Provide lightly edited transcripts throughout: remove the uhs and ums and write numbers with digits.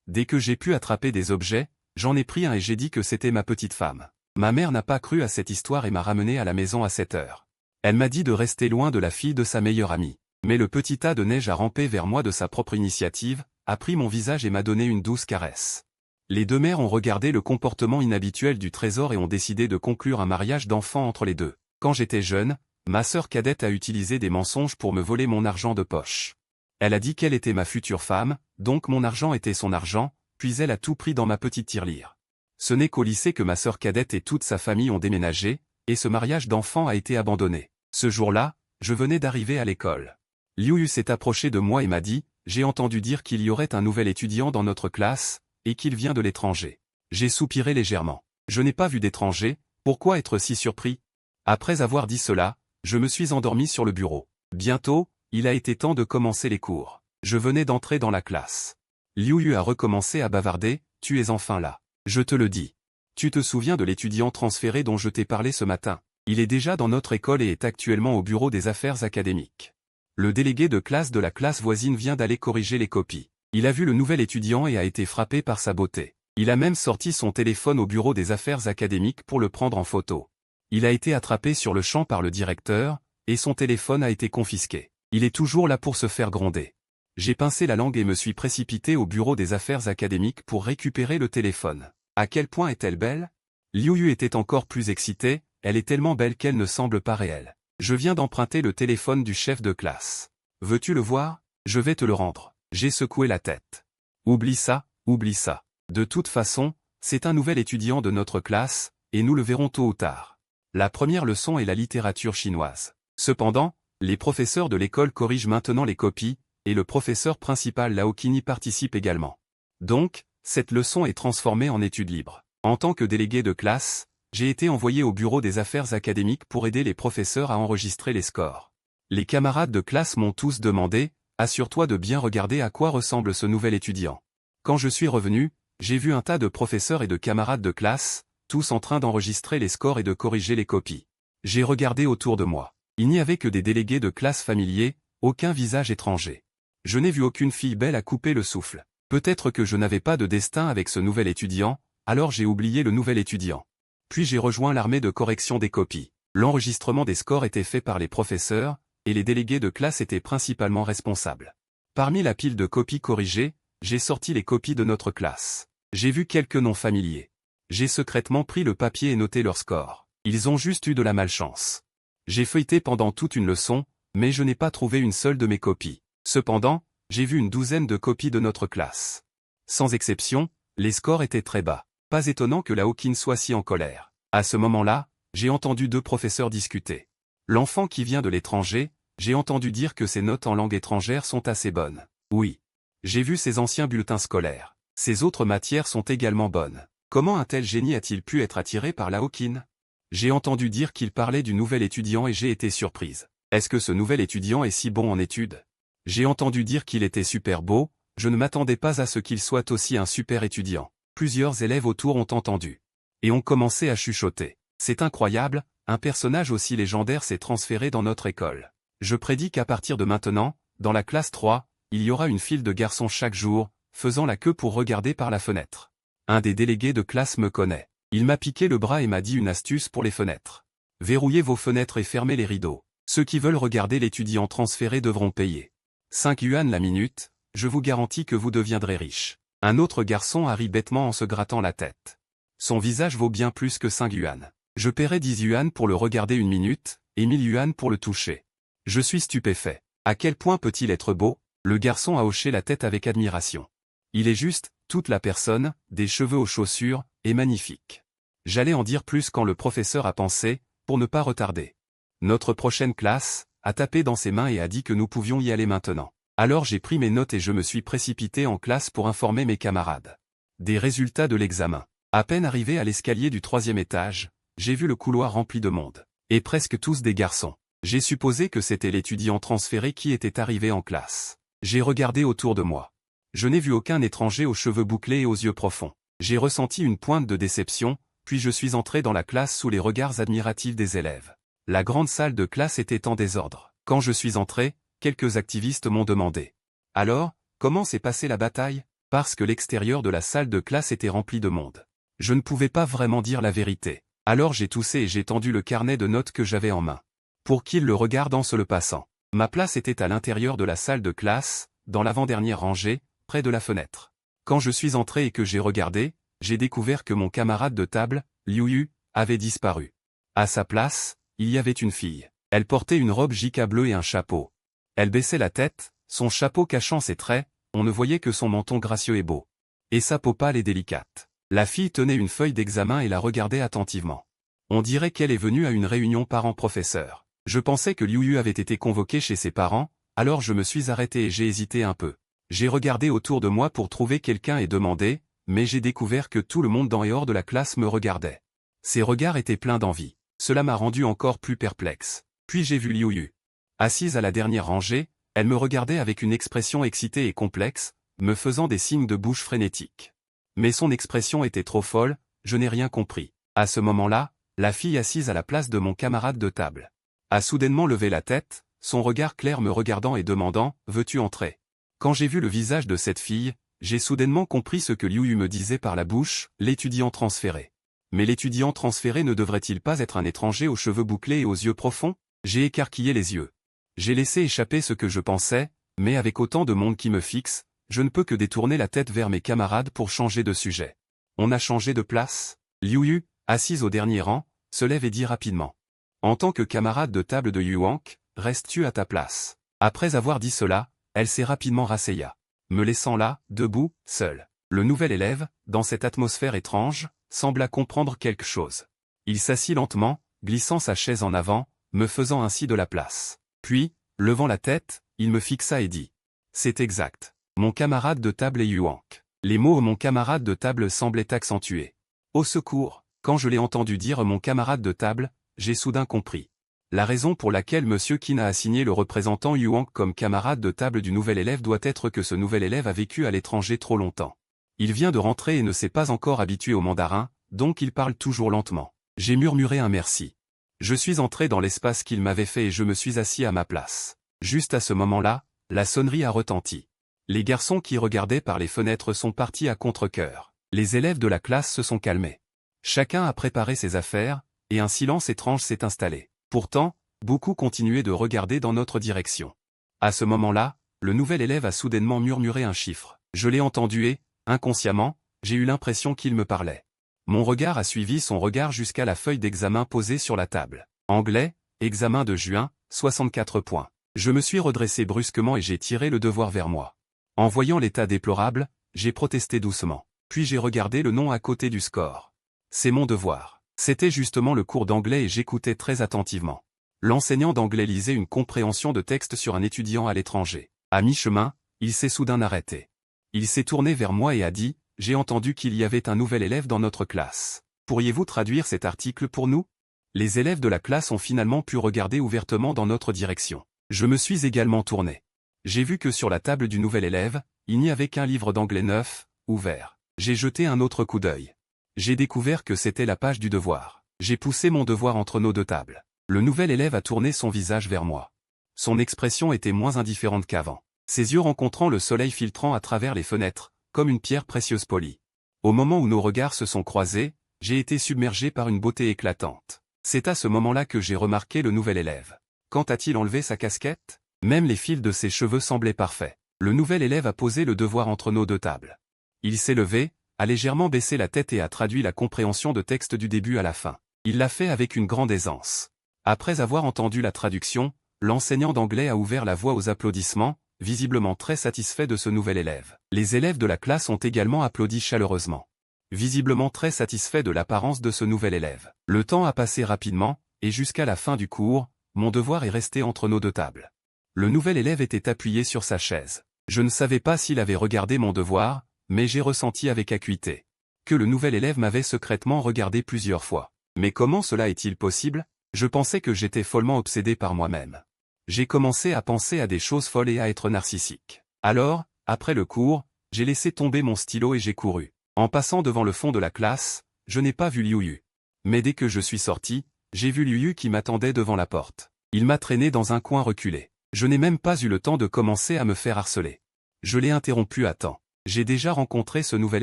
Dès que j'ai pu attraper des objets, j'en ai pris un et j'ai dit que c'était ma petite femme. Ma mère n'a pas cru à cette histoire et m'a ramené à la maison à 7 heures. Elle m'a dit de rester loin de la fille de sa meilleure amie. Mais le petit tas de neige a rampé vers moi de sa propre initiative, a pris mon visage et m'a donné une douce caresse. Les deux mères ont regardé le comportement inhabituel du trésor et ont décidé de conclure un mariage d'enfants entre les deux. Quand j'étais jeune, ma sœur cadette a utilisé des mensonges pour me voler mon argent de poche. Elle a dit qu'elle était ma future femme, donc mon argent était son argent, puis elle a tout pris dans ma petite tirelire. Ce n'est qu'au lycée que ma sœur cadette et toute sa famille ont déménagé, et ce mariage d'enfants a été abandonné. Ce jour-là, je venais d'arriver à l'école. Liu s'est approché de moi et m'a dit « J'ai entendu dire qu'il y aurait un nouvel étudiant dans notre classe, et qu'il vient de l'étranger. » J'ai soupiré légèrement. Je n'ai pas vu d'étranger, pourquoi être si surpris? Après avoir dit cela, je me suis endormi sur le bureau. Bientôt, il a été temps de commencer les cours. Je venais d'entrer dans la classe. Liu a recommencé à bavarder « Tu es enfin là. Je te le dis. Tu te souviens de l'étudiant transféré dont je t'ai parlé ce matin? Il est déjà dans notre école et est actuellement au bureau des affaires académiques. Le délégué de classe de la classe voisine vient d'aller corriger les copies. Il a vu le nouvel étudiant et a été frappé par sa beauté. Il a même sorti son téléphone au bureau des affaires académiques pour le prendre en photo. Il a été attrapé sur le champ par le directeur, et son téléphone a été confisqué. Il est toujours là pour se faire gronder. J'ai pincé la langue et me suis précipité au bureau des affaires académiques pour récupérer le téléphone. À quel point est-elle belle? Liu était encore plus excitée, elle est tellement belle qu'elle ne semble pas réelle. Je viens d'emprunter le téléphone du chef de classe. Veux-tu le voir? Je vais te le rendre. J'ai secoué la tête. Oublie ça, oublie ça. De toute façon, c'est un nouvel étudiant de notre classe, et nous le verrons tôt ou tard. La première leçon est la littérature chinoise. Cependant, les professeurs de l'école corrigent maintenant les copies, et le professeur principal Lao Qin y participe également. Donc, cette leçon est transformée en étude libre. En tant que délégué de classe, j'ai été envoyé au bureau des affaires académiques pour aider les professeurs à enregistrer les scores. Les camarades de classe m'ont tous demandé « Assure-toi de bien regarder à quoi ressemble ce nouvel étudiant ». Quand je suis revenu, j'ai vu un tas de professeurs et de camarades de classe, tous en train d'enregistrer les scores et de corriger les copies. J'ai regardé autour de moi. Il n'y avait que des délégués de classe familiers, aucun visage étranger. Je n'ai vu aucune fille belle à couper le souffle. Peut-être que je n'avais pas de destin avec ce nouvel étudiant, alors j'ai oublié le nouvel étudiant. Puis j'ai rejoint l'armée de correction des copies. L'enregistrement des scores était fait par les professeurs, et les délégués de classe étaient principalement responsables. Parmi la pile de copies corrigées, j'ai sorti les copies de notre classe. J'ai vu quelques noms familiers. J'ai secrètement pris le papier et noté leurs scores. Ils ont juste eu de la malchance. J'ai feuilleté pendant toute une leçon, mais je n'ai pas trouvé une seule de mes copies. Cependant, j'ai vu une douzaine de copies de notre classe. Sans exception, les scores étaient très bas. Pas étonnant que Lao Qin soit si en colère. À ce moment-là, j'ai entendu deux professeurs discuter. L'enfant qui vient de l'étranger, j'ai entendu dire que ses notes en langue étrangère sont assez bonnes. Oui. J'ai vu ses anciens bulletins scolaires. Ses autres matières sont également bonnes. Comment un tel génie a-t-il pu être attiré par Lao Qin? J'ai entendu dire qu'il parlait du nouvel étudiant et j'ai été surprise. Est-ce que ce nouvel étudiant est si bon en études? J'ai entendu dire qu'il était super beau, je ne m'attendais pas à ce qu'il soit aussi un super étudiant. Plusieurs élèves autour ont entendu. Et ont commencé à chuchoter. C'est incroyable, un personnage aussi légendaire s'est transféré dans notre école. Je prédis qu'à partir de maintenant, dans la classe 3, il y aura une file de garçons chaque jour, faisant la queue pour regarder par la fenêtre. Un des délégués de classe me connaît. Il m'a piqué le bras et m'a dit une astuce pour les fenêtres. Verrouillez vos fenêtres et fermez les rideaux. Ceux qui veulent regarder l'étudiant transféré devront payer 5 yuan la minute, je vous garantis que vous deviendrez riche. Un autre garçon a ri bêtement en se grattant la tête. Son visage vaut bien plus que 5 yuan. Je paierai 10 yuan pour le regarder une minute, et 1000 yuan pour le toucher. Je suis stupéfait. À quel point peut-il être beau? Le garçon a hoché la tête avec admiration. Il est juste, toute la personne, des cheveux aux chaussures, est magnifique. J'allais en dire plus quand le professeur a pensé, pour ne pas retarder. Notre prochaine classe, a tapé dans ses mains et a dit que nous pouvions y aller maintenant. Alors j'ai pris mes notes et je me suis précipité en classe pour informer mes camarades. Des résultats de l'examen. À peine arrivé à l'escalier du 3e étage, j'ai vu le couloir rempli de monde. Et presque tous des garçons. J'ai supposé que c'était l'étudiant transféré qui était arrivé en classe. J'ai regardé autour de moi. Je n'ai vu aucun étranger aux cheveux bouclés et aux yeux profonds. J'ai ressenti une pointe de déception, puis je suis entré dans la classe sous les regards admiratifs des élèves. La grande salle de classe était en désordre. Quand je suis entré, quelques activistes m'ont demandé. Alors, comment s'est passée la bataille? parce que l'extérieur de la salle de classe était rempli de monde. Je ne pouvais pas vraiment dire la vérité. Alors j'ai toussé et j'ai tendu le carnet de notes que j'avais en main. Pour qu'il le regarde en se le passant. Ma place était à l'intérieur de la salle de classe, dans l'avant-dernière rangée, près de la fenêtre. Quand je suis entré et que j'ai regardé, j'ai découvert que mon camarade de table, Liu Yu, avait disparu. À sa place, il y avait une fille. Elle portait une robe gica bleue et un chapeau. Elle baissait la tête, son chapeau cachant ses traits, on ne voyait que son menton gracieux et beau. Et sa peau pâle et délicate. La fille tenait une feuille d'examen et la regardait attentivement. On dirait qu'elle est venue à une réunion parents-professeurs. Je pensais que Liu Yu avait été convoqué chez ses parents, alors je me suis arrêté et j'ai hésité un peu. J'ai regardé autour de moi pour trouver quelqu'un et demander, mais j'ai découvert que tout le monde dans et hors de la classe me regardait. Ses regards étaient pleins d'envie. Cela m'a rendu encore plus perplexe. Puis j'ai vu Liu Yu. Assise à la dernière rangée, elle me regardait avec une expression excitée et complexe, me faisant des signes de bouche frénétiques. Mais son expression était trop folle, je n'ai rien compris. À ce moment-là, la fille assise à la place de mon camarade de table a soudainement levé la tête, son regard clair me regardant et demandant « Veux-tu entrer ?» Quand j'ai vu le visage de cette fille, j'ai soudainement compris ce que Liu Yu me disait par la bouche, l'étudiant transféré. Mais l'étudiant transféré ne devrait-il pas être un étranger aux cheveux bouclés et aux yeux profonds? J'ai écarquillé les yeux. J'ai laissé échapper ce que je pensais, mais avec autant de monde qui me fixe, je ne peux que détourner la tête vers mes camarades pour changer de sujet. On a changé de place. Liu Yu, assise au dernier rang, se lève et dit rapidement. En tant que camarade de table de Yuank, restes-tu à ta place? Après avoir dit cela, elle s'est rapidement rasseyia, me laissant là, debout, seul. Le nouvel élève, dans cette atmosphère étrange, sembla comprendre quelque chose. Il s'assit lentement, glissant sa chaise en avant, me faisant ainsi de la place. Puis, levant la tête, il me fixa et dit. C'est exact. Mon camarade de table est Yuank. Les mots « mon camarade de table » semblaient accentués. Au secours, quand je l'ai entendu dire « mon camarade de table », j'ai soudain compris. La raison pour laquelle M. Qin a assigné le représentant Yuank comme camarade de table du nouvel élève doit être que ce nouvel élève a vécu à l'étranger trop longtemps. Il vient de rentrer et ne s'est pas encore habitué au mandarin, donc il parle toujours lentement. J'ai murmuré un merci. Je suis entré dans l'espace qu'il m'avait fait et je me suis assis à ma place. Juste à ce moment-là, la sonnerie a retenti. Les garçons qui regardaient par les fenêtres sont partis à contre-cœur. Les élèves de la classe se sont calmés. Chacun a préparé ses affaires, et un silence étrange s'est installé. Pourtant, beaucoup continuaient de regarder dans notre direction. À ce moment-là, le nouvel élève a soudainement murmuré un chiffre. Je l'ai entendu et, inconsciemment, j'ai eu l'impression qu'il me parlait. Mon regard a suivi son regard jusqu'à la feuille d'examen posée sur la table. Anglais, examen de juin, 64 points. Je me suis redressé brusquement et j'ai tiré le devoir vers moi. En voyant l'état déplorable, j'ai protesté doucement. Puis j'ai regardé le nom à côté du score. C'est mon devoir. C'était justement le cours d'anglais et j'écoutais très attentivement. L'enseignant d'anglais lisait une compréhension de texte sur un étudiant à l'étranger. À mi-chemin, il s'est soudain arrêté. Il s'est tourné vers moi et a dit « J'ai entendu qu'il y avait un nouvel élève dans notre classe. Pourriez-vous traduire cet article pour nous ?» Les élèves de la classe ont finalement pu regarder ouvertement dans notre direction. Je me suis également tourné. J'ai vu que sur la table du nouvel élève, il n'y avait qu'un livre d'anglais neuf, ouvert. J'ai jeté un autre coup d'œil. J'ai découvert que c'était la page du devoir. J'ai poussé mon devoir entre nos deux tables. Le nouvel élève a tourné son visage vers moi. Son expression était moins indifférente qu'avant. Ses yeux rencontrant le soleil filtrant à travers les fenêtres, comme une pierre précieuse polie. Au moment où nos regards se sont croisés, j'ai été submergé par une beauté éclatante. C'est à ce moment-là que j'ai remarqué le nouvel élève. Quand a-t-il enlevé sa casquette? Même les fils de ses cheveux semblaient parfaits. Le nouvel élève a posé le devoir entre nos deux tables. Il s'est levé, a légèrement baissé la tête et a traduit la compréhension de texte du début à la fin. Il l'a fait avec une grande aisance. Après avoir entendu la traduction, l'enseignant d'anglais a ouvert la voie aux applaudissements, visiblement très satisfait de ce nouvel élève. Les élèves de la classe ont également applaudi chaleureusement. Visiblement très satisfaits de l'apparence de ce nouvel élève. Le temps a passé rapidement, et jusqu'à la fin du cours, mon devoir est resté entre nos deux tables. Le nouvel élève était appuyé sur sa chaise. Je ne savais pas s'il avait regardé mon devoir, mais j'ai ressenti avec acuité que le nouvel élève m'avait secrètement regardé plusieurs fois. Mais comment cela est-il possible? Je pensais que j'étais follement obsédé par moi-même. J'ai commencé à penser à des choses folles et à être narcissique. Alors, après le cours, j'ai laissé tomber mon stylo et j'ai couru. En passant devant le fond de la classe, je n'ai pas vu Liu Yu. Mais dès que je suis sorti, j'ai vu Liu Yu qui m'attendait devant la porte. Il m'a traîné dans un coin reculé. Je n'ai même pas eu le temps de commencer à me faire harceler. Je l'ai interrompu à temps. J'ai déjà rencontré ce nouvel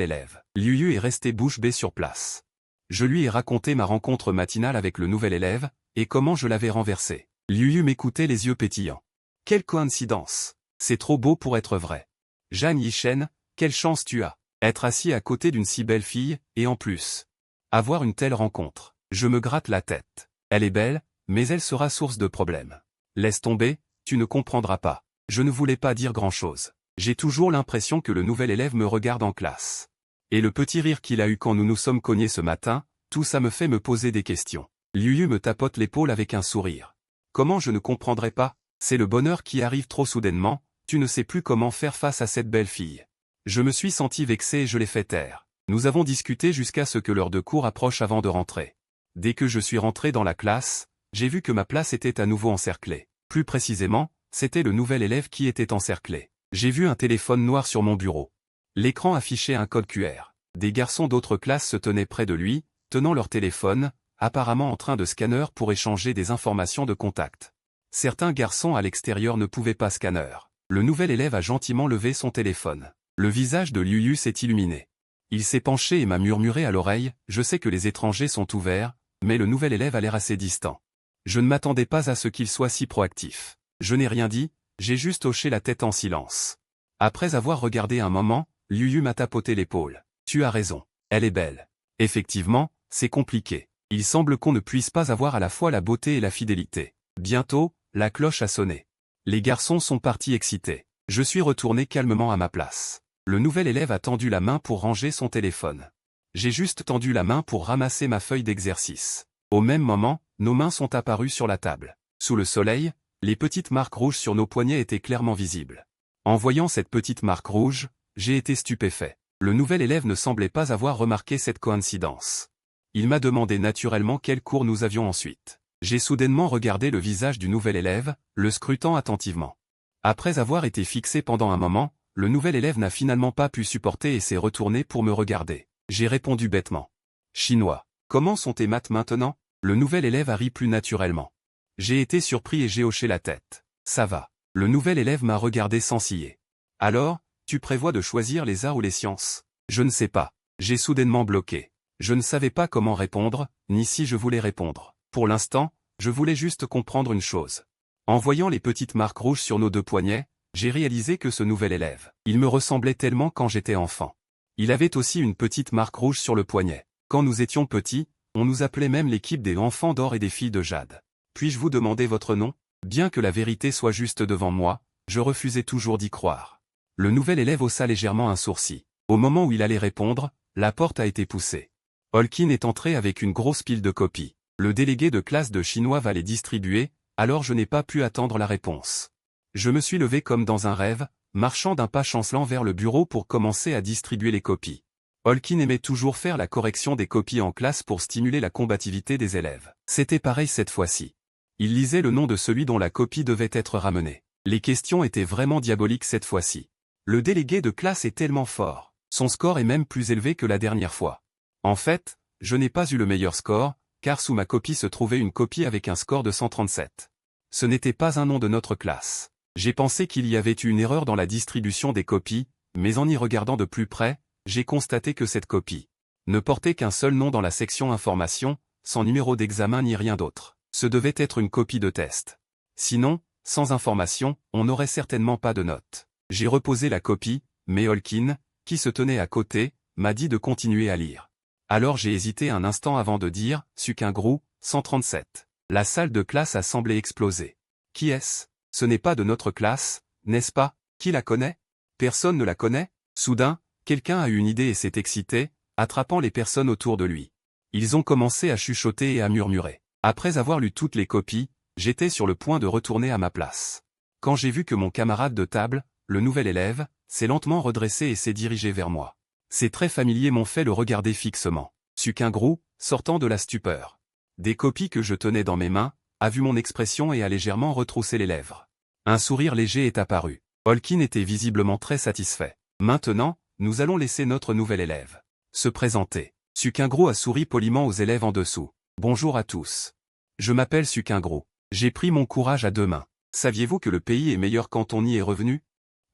élève. Liu Yu est resté bouche bée sur place. Je lui ai raconté ma rencontre matinale avec le nouvel élève, et comment je l'avais renversé. Liu Yu m'écoutait les yeux pétillants. Quelle coïncidence! C'est trop beau pour être vrai. Jeanne Yishen, quelle chance tu as! Être assis à côté d'une si belle fille, et en plus, avoir une telle rencontre. Je me gratte la tête. Elle est belle, mais elle sera source de problèmes. Laisse tomber, tu ne comprendras pas. Je ne voulais pas dire grand-chose. J'ai toujours l'impression que le nouvel élève me regarde en classe. Et le petit rire qu'il a eu quand nous nous sommes cognés ce matin, tout ça me fait me poser des questions. Liu Yu me tapote l'épaule avec un sourire. Comment je ne comprendrais pas? C'est le bonheur qui arrive trop soudainement, tu ne sais plus comment faire face à cette belle fille. Je me suis senti vexé et je l'ai fait taire. Nous avons discuté jusqu'à ce que l'heure de cours approche avant de rentrer. Dès que je suis rentré dans la classe, j'ai vu que ma place était à nouveau encerclée. Plus précisément, c'était le nouvel élève qui était encerclé. J'ai vu un téléphone noir sur mon bureau. L'écran affichait un code QR. Des garçons d'autres classes se tenaient près de lui, tenant leur téléphone, apparemment en train de scanner pour échanger des informations de contact. Certains garçons à l'extérieur ne pouvaient pas scanner. Le nouvel élève a gentiment levé son téléphone. Le visage de Liu Yu s'est illuminé. Il s'est penché et m'a murmuré à l'oreille, « Je sais que les étrangers sont ouverts, mais le nouvel élève a l'air assez distant. » Je ne m'attendais pas à ce qu'il soit si proactif. Je n'ai rien dit, j'ai juste hoché la tête en silence. Après avoir regardé un moment, Liu Yu m'a tapoté l'épaule. « Tu as raison, elle est belle. » Effectivement, c'est compliqué. Il semble qu'on ne puisse pas avoir à la fois la beauté et la fidélité. Bientôt, la cloche a sonné. Les garçons sont partis excités. Je suis retourné calmement à ma place. Le nouvel élève a tendu la main pour ranger son téléphone. J'ai juste tendu la main pour ramasser ma feuille d'exercice. Au même moment, nos mains sont apparues sur la table. Sous le soleil, les petites marques rouges sur nos poignets étaient clairement visibles. En voyant cette petite marque rouge, j'ai été stupéfait. Le nouvel élève ne semblait pas avoir remarqué cette coïncidence. Il m'a demandé naturellement quel cours nous avions ensuite. J'ai soudainement regardé le visage du nouvel élève, le scrutant attentivement. Après avoir été fixé pendant un moment, le nouvel élève n'a finalement pas pu supporter et s'est retourné pour me regarder. J'ai répondu bêtement. Chinois. Comment sont tes maths maintenant? Le nouvel élève a ri plus naturellement. J'ai été surpris et j'ai hoché la tête. Ça va. Le nouvel élève m'a regardé sans ciller. Alors, tu prévois de choisir les arts ou les sciences? Je ne sais pas. J'ai soudainement bloqué. Je ne savais pas comment répondre, ni si je voulais répondre. Pour l'instant, je voulais juste comprendre une chose. En voyant les petites marques rouges sur nos deux poignets, j'ai réalisé que ce nouvel élève, il me ressemblait tellement quand j'étais enfant. Il avait aussi une petite marque rouge sur le poignet. Quand nous étions petits, on nous appelait même l'équipe des enfants d'or et des filles de jade. Puis-je vous demander votre nom? Bien que la vérité soit juste devant moi, je refusais toujours d'y croire. Le nouvel élève haussa légèrement un sourcil. Au moment où il allait répondre, la porte a été poussée. Holkin est entré avec une grosse pile de copies. Le délégué de classe de chinois va les distribuer, alors je n'ai pas pu attendre la réponse. Je me suis levé comme dans un rêve, marchant d'un pas chancelant vers le bureau pour commencer à distribuer les copies. Holkin aimait toujours faire la correction des copies en classe pour stimuler la combativité des élèves. C'était pareil cette fois-ci. Il lisait le nom de celui dont la copie devait être ramenée. Les questions étaient vraiment diaboliques cette fois-ci. Le délégué de classe est tellement fort. Son score est même plus élevé que la dernière fois. En fait, je n'ai pas eu le meilleur score, car sous ma copie se trouvait une copie avec un score de 137. Ce n'était pas un nom de notre classe. J'ai pensé qu'il y avait eu une erreur dans la distribution des copies, mais en y regardant de plus près, j'ai constaté que cette copie ne portait qu'un seul nom dans la section information, sans numéro d'examen ni rien d'autre. Ce devait être une copie de test. Sinon, sans information, on n'aurait certainement pas de note. J'ai reposé la copie, mais Holkin, qui se tenait à côté, m'a dit de continuer à lire. Alors j'ai hésité un instant avant de dire, Sukingru, 137. La salle de classe a semblé exploser. Qui est-ce? Ce n'est pas de notre classe, n'est-ce pas? Qui la connaît? Personne ne la connaît? Soudain, quelqu'un a eu une idée et s'est excité, attrapant les personnes autour de lui. Ils ont commencé à chuchoter et à murmurer. Après avoir lu toutes les copies, j'étais sur le point de retourner à ma place. Quand j'ai vu que mon camarade de table, le nouvel élève, s'est lentement redressé et s'est dirigé vers moi. Ses traits familiers m'ont fait le regarder fixement. Sukingru, sortant de la stupeur. Des copies que je tenais dans mes mains, a vu mon expression et a légèrement retroussé les lèvres. Un sourire léger est apparu. Holkin était visiblement très satisfait. Maintenant, nous allons laisser notre nouvel élève se présenter. Sukingru a souri poliment aux élèves en dessous. Bonjour à tous. Je m'appelle Sukingru. J'ai pris mon courage à deux mains. Saviez-vous que le pays est meilleur quand on y est revenu?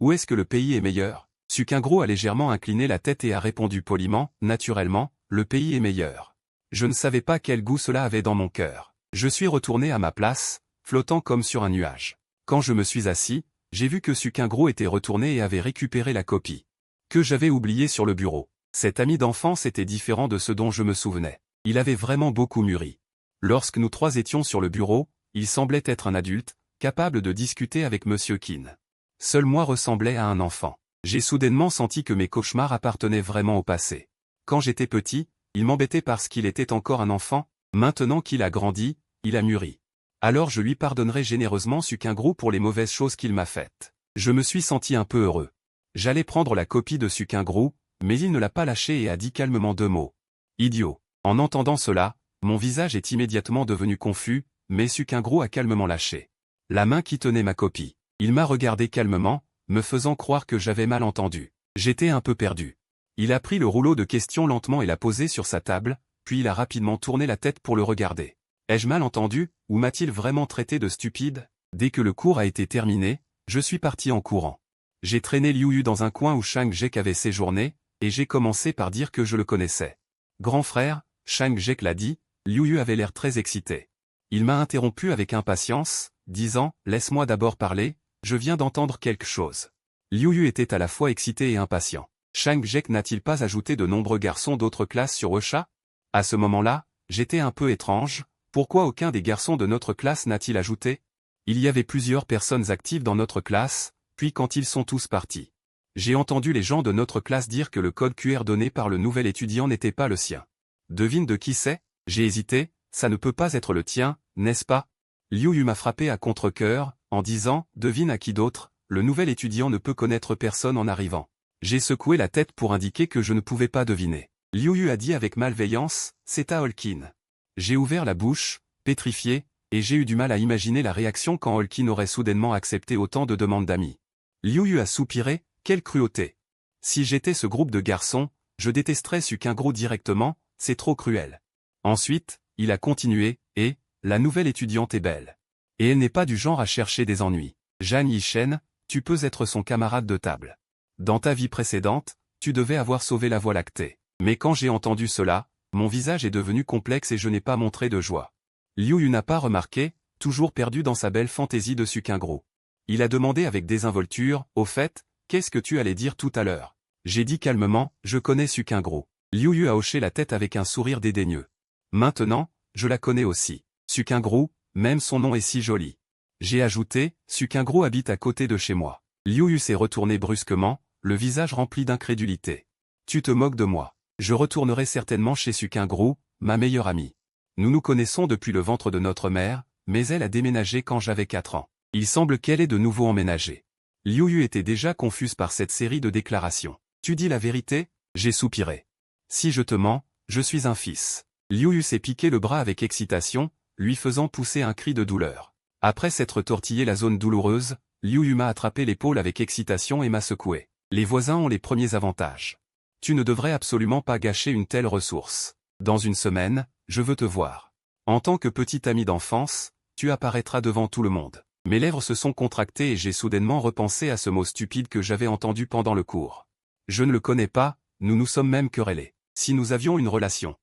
Où est-ce que le pays est meilleur? Sukingro a légèrement incliné la tête et a répondu poliment, naturellement, le pays est meilleur. Je ne savais pas quel goût cela avait dans mon cœur. Je suis retourné à ma place, flottant comme sur un nuage. Quand je me suis assis, j'ai vu que Sukingro était retourné et avait récupéré la copie que j'avais oubliée sur le bureau. Cet ami d'enfance était différent de ce dont je me souvenais. Il avait vraiment beaucoup mûri. Lorsque nous trois étions sur le bureau, il semblait être un adulte, capable de discuter avec Monsieur Keane. Seul moi ressemblais à un enfant. J'ai soudainement senti que mes cauchemars appartenaient vraiment au passé. Quand j'étais petit, il m'embêtait parce qu'il était encore un enfant. Maintenant qu'il a grandi, il a mûri. Alors je lui pardonnerai généreusement Sukingro pour les mauvaises choses qu'il m'a faites. Je me suis senti un peu heureux. J'allais prendre la copie de Sukingro, mais il ne l'a pas lâchée et a dit calmement 2 mots. Idiot. En entendant cela, mon visage est immédiatement devenu confus, mais Sukingro a calmement lâché la main qui tenait ma copie. Il m'a regardé calmement, me faisant croire que j'avais mal entendu. J'étais un peu perdu. Il a pris le rouleau de questions lentement et l'a posé sur sa table, puis il a rapidement tourné la tête pour le regarder. Ai-je mal entendu, ou m'a-t-il vraiment traité de stupide? Dès que le cours a été terminé, je suis parti en courant. J'ai traîné Liu Yu dans un coin où Shang Jek avait séjourné, et j'ai commencé par dire que je le connaissais. Grand frère, Shang Jek l'a dit, Liu Yu avait l'air très excité. Il m'a interrompu avec impatience, disant « Laisse-moi d'abord parler, je viens d'entendre quelque chose. » Liu Yu était à la fois excité et impatient. Shang Jek n'a-t-il pas ajouté de nombreux garçons d'autres classes sur Eusha? À ce moment-là, j'étais un peu étrange, pourquoi aucun des garçons de notre classe n'a-t-il ajouté? Il y avait plusieurs personnes actives dans notre classe, puis quand ils sont tous partis. J'ai entendu les gens de notre classe dire que le code QR donné par le nouvel étudiant n'était pas le sien. Devine de qui c'est? J'ai hésité, ça ne peut pas être le tien, n'est-ce pas? Liu Yu m'a frappé à contre-cœur, en disant, devine à qui d'autre, le nouvel étudiant ne peut connaître personne en arrivant. J'ai secoué la tête pour indiquer que je ne pouvais pas deviner. Liu Yu a dit avec malveillance, c'est à Holkin. J'ai ouvert la bouche, pétrifié, et j'ai eu du mal à imaginer la réaction quand Holkin aurait soudainement accepté autant de demandes d'amis. Liu Yu a soupiré, quelle cruauté. Si j'étais ce groupe de garçons, je détesterais Sukingro directement, c'est trop cruel. Ensuite, il a continué, et, la nouvelle étudiante est belle. Et elle n'est pas du genre à chercher des ennuis. Zhang Yishen, tu peux être son camarade de table. Dans ta vie précédente, tu devais avoir sauvé la Voie lactée. Mais quand j'ai entendu cela, mon visage est devenu complexe et je n'ai pas montré de joie. Liu Yu n'a pas remarqué, toujours perdu dans sa belle fantaisie de Sukingro. Il a demandé avec désinvolture, au fait, qu'est-ce que tu allais dire tout à l'heure? J'ai dit calmement, je connais Sukingro. Liu Yu a hoché la tête avec un sourire dédaigneux. Maintenant, je la connais aussi. Sukingro, même son nom est si joli. J'ai ajouté, Sukingro habite à côté de chez moi. Liu Yu s'est retourné brusquement, le visage rempli d'incrédulité. Tu te moques de moi. Je retournerai certainement chez Sukingro, ma meilleure amie. Nous nous connaissons depuis le ventre de notre mère, mais elle a déménagé quand j'avais 4 ans. Il semble qu'elle ait de nouveau emménagé. Liu Yu était déjà confuse par cette série de déclarations. Tu dis la vérité? J'ai soupiré. Si je te mens, je suis un fils. Liu Yu s'est piqué le bras avec excitation, lui faisant pousser un cri de douleur. Après s'être tortillé la zone douloureuse, Liu Yu m'a attrapé l'épaule avec excitation et m'a secoué. Les voisins ont les premiers avantages. Tu ne devrais absolument pas gâcher une telle ressource. Dans une semaine, je veux te voir. En tant que petit ami d'enfance, tu apparaîtras devant tout le monde. Mes lèvres se sont contractées et j'ai soudainement repensé à ce mot stupide que j'avais entendu pendant le cours. Je ne le connais pas, nous nous sommes même querellés. Si nous avions une relation,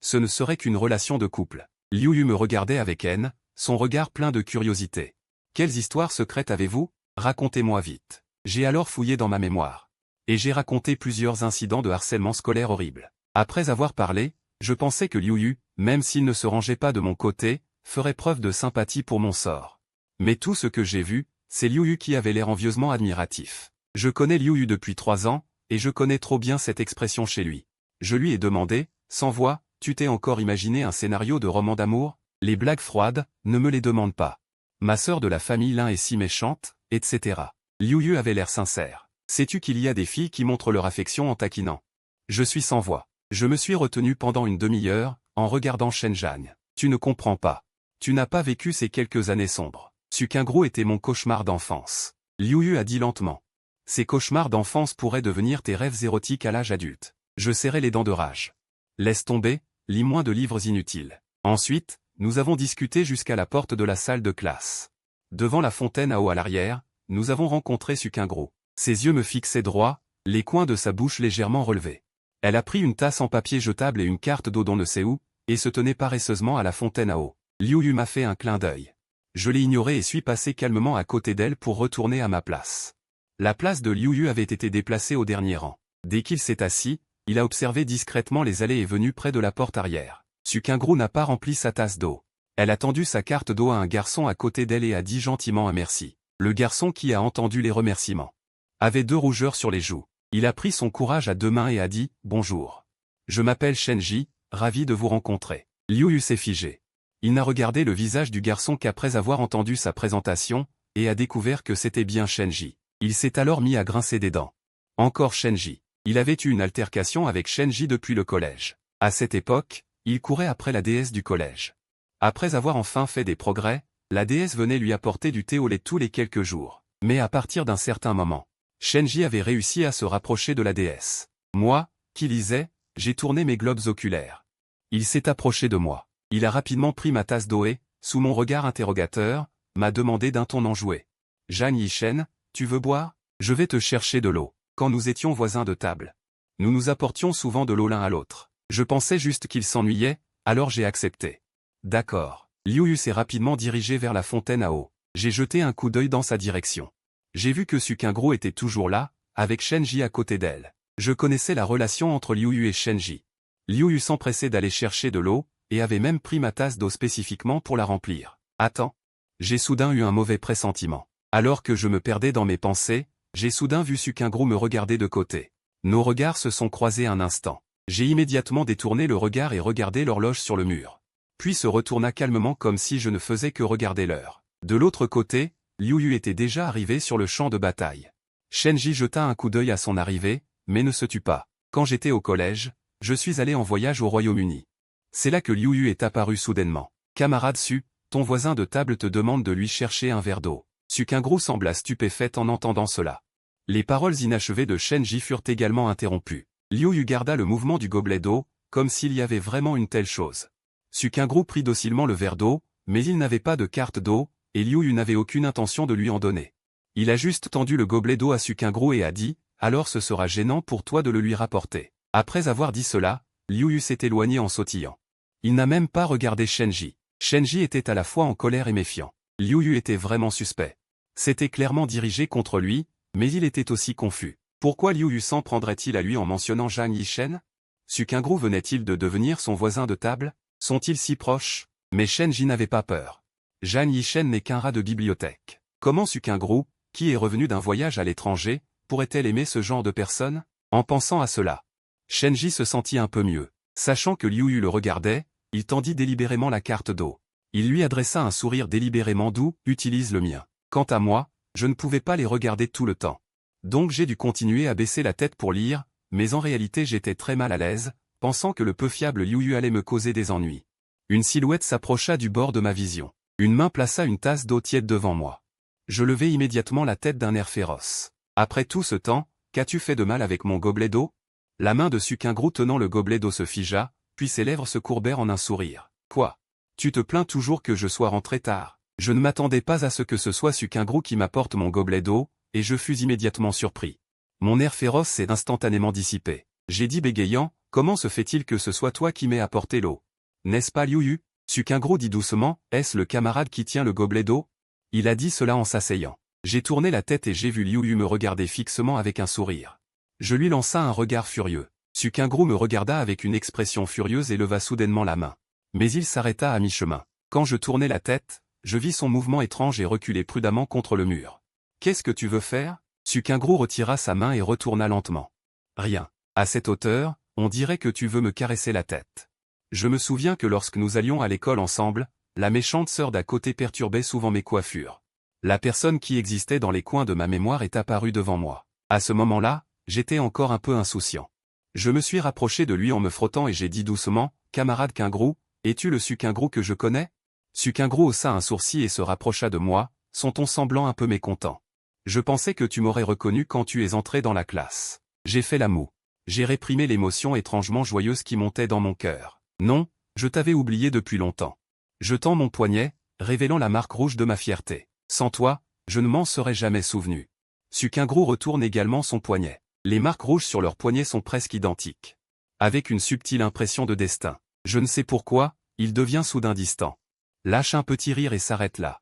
ce ne serait qu'une relation de couple. Liu Yu me regardait avec haine, son regard plein de curiosité. Quelles histoires secrètes avez-vous? Racontez-moi vite. J'ai alors fouillé dans ma mémoire. Et j'ai raconté plusieurs incidents de harcèlement scolaire horribles. Après avoir parlé, je pensais que Liu Yu, même s'il ne se rangeait pas de mon côté, ferait preuve de sympathie pour mon sort. Mais tout ce que j'ai vu, c'est Liu Yu qui avait l'air envieusement admiratif. Je connais Liu Yu depuis 3 ans, et je connais trop bien cette expression chez lui. Je lui ai demandé, sans voix, tu t'es encore imaginé un scénario de roman d'amour? Les blagues froides, ne me les demande pas. Ma sœur de la famille l'un est si méchante, etc. Liu Yu avait l'air sincère. Sais-tu qu'il y a des filles qui montrent leur affection en taquinant? Je suis sans voix. Je me suis retenu pendant une demi-heure, en regardant Shen Zhang. Tu ne comprends pas. Tu n'as pas vécu ces quelques années sombres. Sukingro était mon cauchemar d'enfance. Liu Yu a dit lentement. Ces cauchemars d'enfance pourraient devenir tes rêves érotiques à l'âge adulte. Je serrai les dents de rage. Laisse tomber, lis moins de livres inutiles. Ensuite, nous avons discuté jusqu'à la porte de la salle de classe. Devant la fontaine à eau à l'arrière, nous avons rencontré Sukingro. Ses yeux me fixaient droit, les coins de sa bouche légèrement relevés. Elle a pris une tasse en papier jetable et une carte d'eau d'on ne sait où, et se tenait paresseusement à la fontaine à eau. Liu Yu m'a fait un clin d'œil. Je l'ai ignoré et suis passé calmement à côté d'elle pour retourner à ma place. La place de Liu Yu avait été déplacée au dernier rang. Dès qu'il s'est assis, il a observé discrètement les allées et venues près de la porte arrière. Sukingru n'a pas rempli sa tasse d'eau. Elle a tendu sa carte d'eau à un garçon à côté d'elle et a dit gentiment un merci. Le garçon qui a entendu les remerciements avait 2 rougeurs sur les joues. Il a pris son courage à 2 mains et a dit « Bonjour. Je m'appelle Shenji, ravi de vous rencontrer ». Liu Yu s'est figé. Il n'a regardé le visage du garçon qu'après avoir entendu sa présentation, et a découvert que c'était bien Shenji. Il s'est alors mis à grincer des dents. Encore Shenji. Il avait eu une altercation avec Shenji depuis le collège. À cette époque, il courait après la déesse du collège. Après avoir enfin fait des progrès, la déesse venait lui apporter du thé au lait tous les quelques jours. Mais à partir d'un certain moment, Shenji avait réussi à se rapprocher de la déesse. Moi, qui lisais, j'ai tourné mes globes oculaires. Il s'est approché de moi. Il a rapidement pris ma tasse d'eau et, sous mon regard interrogateur, m'a demandé d'un ton enjoué. « Zhang Yishen, tu veux boire ? Je vais te chercher de l'eau. » Quand nous étions voisins de table, nous nous apportions souvent de l'eau l'un à l'autre. Je pensais juste qu'il s'ennuyait, alors j'ai accepté. D'accord. Liu Yu s'est rapidement dirigé vers la fontaine à eau. J'ai jeté un coup d'œil dans sa direction. J'ai vu que Sukingru était toujours là, avec Shenji à côté d'elle. Je connaissais la relation entre Liu Yu et Shenji. Liu Yu s'empressait d'aller chercher de l'eau, et avait même pris ma tasse d'eau spécifiquement pour la remplir. Attends. J'ai soudain eu un mauvais pressentiment. Alors que je me perdais dans mes pensées, j'ai soudain vu Sukingru me regarder de côté. Nos regards se sont croisés un instant. J'ai immédiatement détourné le regard et regardé l'horloge sur le mur. Puis se retourna calmement comme si je ne faisais que regarder l'heure. De l'autre côté, Liu Yu était déjà arrivé sur le champ de bataille. Shenji jeta un coup d'œil à son arrivée, mais ne se tut pas. Quand j'étais au collège, je suis allé en voyage au Royaume-Uni. C'est là que Liu Yu est apparu soudainement. Camarade Su, ton voisin de table te demande de lui chercher un verre d'eau. Sukingru sembla stupéfaite en entendant cela. Les paroles inachevées de Shenji furent également interrompues. Liu Yu garda le mouvement du gobelet d'eau, comme s'il y avait vraiment une telle chose. Sukingru prit docilement le verre d'eau, mais il n'avait pas de carte d'eau, et Liu Yu n'avait aucune intention de lui en donner. Il a juste tendu le gobelet d'eau à Sukingru et a dit « Alors ce sera gênant pour toi de le lui rapporter ». Après avoir dit cela, Liu Yu s'est éloigné en sautillant. Il n'a même pas regardé Shenji. Shenji était à la fois en colère et méfiant. Liu Yu était vraiment suspect. C'était clairement dirigé contre lui, mais il était aussi confus. Pourquoi Liu Yu s'en prendrait-il à lui en mentionnant Zhang Yishen? Sukingru venait-il de devenir son voisin de table? Sont-ils si proches? Mais Shenji n'avait pas peur. Zhang Yishen n'est qu'un rat de bibliothèque. Comment Sukingru, qui est revenu d'un voyage à l'étranger, pourrait-elle aimer ce genre de personne? En pensant à cela, Shenji se sentit un peu mieux. Sachant que Liu Yu le regardait, il tendit délibérément la carte d'eau. Il lui adressa un sourire délibérément doux, « Utilise le mien ». Quant à moi, je ne pouvais pas les regarder tout le temps. Donc j'ai dû continuer à baisser la tête pour lire, mais en réalité j'étais très mal à l'aise, pensant que le peu fiable Liu Yu allait me causer des ennuis. Une silhouette s'approcha du bord de ma vision. Une main plaça une tasse d'eau tiède devant moi. Je levai immédiatement la tête d'un air féroce. Après tout ce temps, qu'as-tu fait de mal avec mon gobelet d'eau? La main de Sukingru tenant le gobelet d'eau se figea, puis ses lèvres se courbèrent en un sourire. Quoi? Tu te plains toujours que je sois rentré tard. Je ne m'attendais pas à ce que ce soit Sukingru qui m'apporte mon gobelet d'eau, et je fus immédiatement surpris. Mon air féroce s'est instantanément dissipé. J'ai dit bégayant, comment se fait-il que ce soit toi qui m'aies apporté l'eau? N'est-ce pas Liu Yu? Sukingru dit doucement, est-ce le camarade qui tient le gobelet d'eau? Il a dit cela en s'asseyant. J'ai tourné la tête et j'ai vu Liu Yu me regarder fixement avec un sourire. Je lui lança un regard furieux. Sukingru me regarda avec une expression furieuse et leva soudainement la main. Mais il s'arrêta à mi-chemin. Quand je tournai la tête, je vis son mouvement étrange et reculai prudemment contre le mur. Qu'est-ce que tu veux faire? Sukingru retira sa main et retourna lentement. Rien. À cette hauteur, on dirait que tu veux me caresser la tête. Je me souviens que lorsque nous allions à l'école ensemble, la méchante sœur d'à côté perturbait souvent mes coiffures. La personne qui existait dans les coins de ma mémoire est apparue devant moi. À ce moment-là, j'étais encore un peu insouciant. Je me suis rapproché de lui en me frottant et j'ai dit doucement, « Camarade Kingru, es-tu le Sukingru que je connais ?» Sukingru haussa un sourcil et se rapprocha de moi, son ton semblant un peu mécontent. « Je pensais que tu m'aurais reconnu quand tu es entré dans la classe. » J'ai fait la moue. J'ai réprimé l'émotion étrangement joyeuse qui montait dans mon cœur. « Non, je t'avais oublié depuis longtemps. » Je tends mon poignet, révélant la marque rouge de ma fierté. « Sans toi, je ne m'en serais jamais souvenu. » Sukingru retourne également son poignet. Les marques rouges sur leurs poignets sont presque identiques. Avec une subtile impression de destin. Je ne sais pourquoi, il devient soudain distant. Lâche un petit rire et s'arrête là.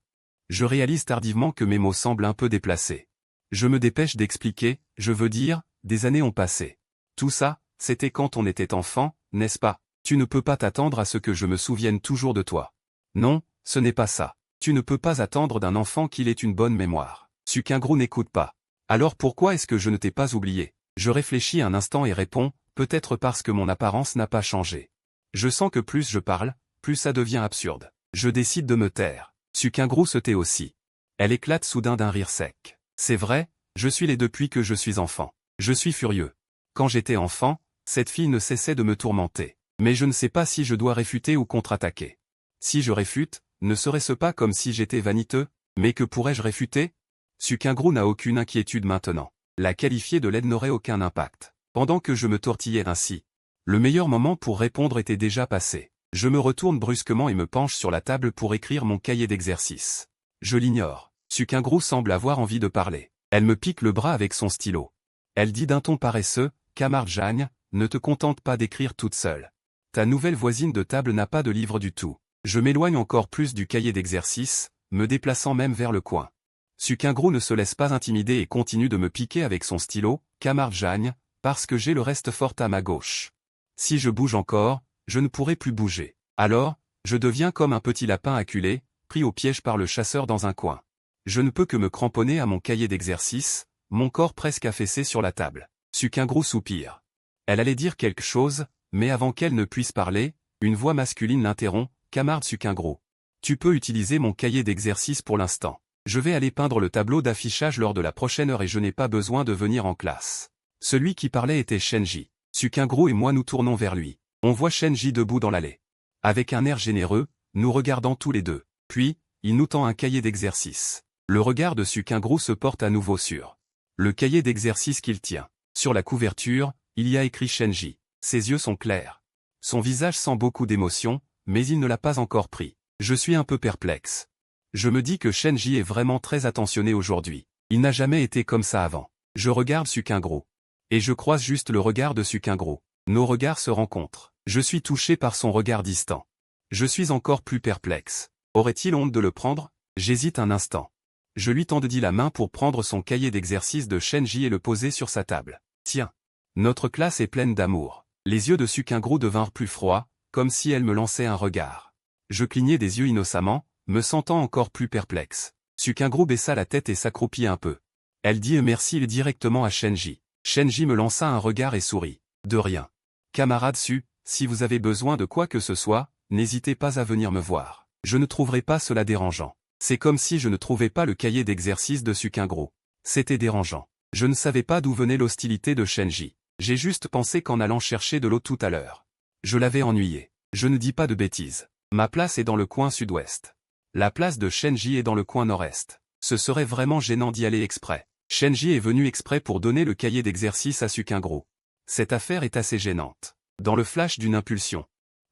Je réalise tardivement que mes mots semblent un peu déplacés. Je me dépêche d'expliquer, je veux dire, des années ont passé. Tout ça, c'était quand on était enfant, n'est-ce pas? Tu ne peux pas t'attendre à ce que je me souvienne toujours de toi. Non, ce n'est pas ça. Tu ne peux pas attendre d'un enfant qu'il ait une bonne mémoire. Sukingro n'écoute pas. Alors pourquoi est-ce que je ne t'ai pas oublié? Je réfléchis un instant et réponds, peut-être parce que mon apparence n'a pas changé. Je sens que plus je parle, plus ça devient absurde. Je décide de me taire. Sukingro se tait aussi. Elle éclate soudain d'un rire sec. C'est vrai, je suis laid depuis que je suis enfant. Je suis furieux. Quand j'étais enfant, cette fille ne cessait de me tourmenter. Mais je ne sais pas si je dois réfuter ou contre-attaquer. Si je réfute, ne serait-ce pas comme si j'étais vaniteux? Mais que pourrais-je réfuter? Sukingro n'a aucune inquiétude maintenant. La qualifier de laide n'aurait aucun impact. Pendant que je me tortillais ainsi. Le meilleur moment pour répondre était déjà passé. Je me retourne brusquement et me penche sur la table pour écrire mon cahier d'exercice. Je l'ignore. Sukingro semble avoir envie de parler. Elle me pique le bras avec son stylo. Elle dit d'un ton paresseux, « Camarade Jagne, ne te contente pas d'écrire toute seule. Ta nouvelle voisine de table n'a pas de livre du tout. » Je m'éloigne encore plus du cahier d'exercice, me déplaçant même vers le coin. Sukingro ne se laisse pas intimider et continue de me piquer avec son stylo, « Camarade Jagne, parce que j'ai le reste fort à ma gauche. Si je bouge encore, je ne pourrai plus bouger. Alors, je deviens comme un petit lapin acculé, pris au piège par le chasseur dans un coin. Je ne peux que me cramponner à mon cahier d'exercice, mon corps presque affaissé sur la table. Sukingro soupire. Elle allait dire quelque chose, mais avant qu'elle ne puisse parler, une voix masculine l'interrompt, « Camarade Sukingro. Tu peux utiliser mon cahier d'exercice pour l'instant. Je vais aller peindre le tableau d'affichage lors de la prochaine heure et je n'ai pas besoin de venir en classe. » Celui qui parlait était Shenji. Sukingro et moi nous tournons vers lui. On voit Shenji debout dans l'allée. Avec un air généreux, nous regardons tous les deux. Puis, il nous tend un cahier d'exercice. Le regard de Sukingro se porte à nouveau sur le cahier d'exercice qu'il tient. Sur la couverture, il y a écrit Shenji. Ses yeux sont clairs. Son visage sent beaucoup d'émotion, mais il ne l'a pas encore pris. Je suis un peu perplexe. Je me dis que Shenji est vraiment très attentionné aujourd'hui. Il n'a jamais été comme ça avant. Je regarde Sukingro. Et je croise juste le regard de Sukingro. Nos regards se rencontrent. Je suis touché par son regard distant. Je suis encore plus perplexe. Aurait-il honte de le prendre? J'hésite un instant. Je lui tendis la main pour prendre son cahier d'exercice de Shenji et le poser sur sa table. Tiens. Notre classe est pleine d'amour. Les yeux de Sukingro devinrent plus froids, comme si elle me lançait un regard. Je clignai des yeux innocemment, me sentant encore plus perplexe. Sukingro baissa la tête et s'accroupit un peu. Elle dit merci directement à Shenji. Shenji me lança un regard et sourit. De rien. Camarade Su, si vous avez besoin de quoi que ce soit, n'hésitez pas à venir me voir. Je ne trouverai pas cela dérangeant. C'est comme si je ne trouvais pas le cahier d'exercice de Sukingro. C'était dérangeant. Je ne savais pas d'où venait l'hostilité de Shenji. J'ai juste pensé qu'en allant chercher de l'eau tout à l'heure. Je l'avais ennuyé. Je ne dis pas de bêtises. Ma place est dans le coin sud-ouest. La place de Shenji est dans le coin nord-est. Ce serait vraiment gênant d'y aller exprès. Shenji est venu exprès pour donner le cahier d'exercice à Sukingro. Cette affaire est assez gênante. Dans le flash d'une impulsion,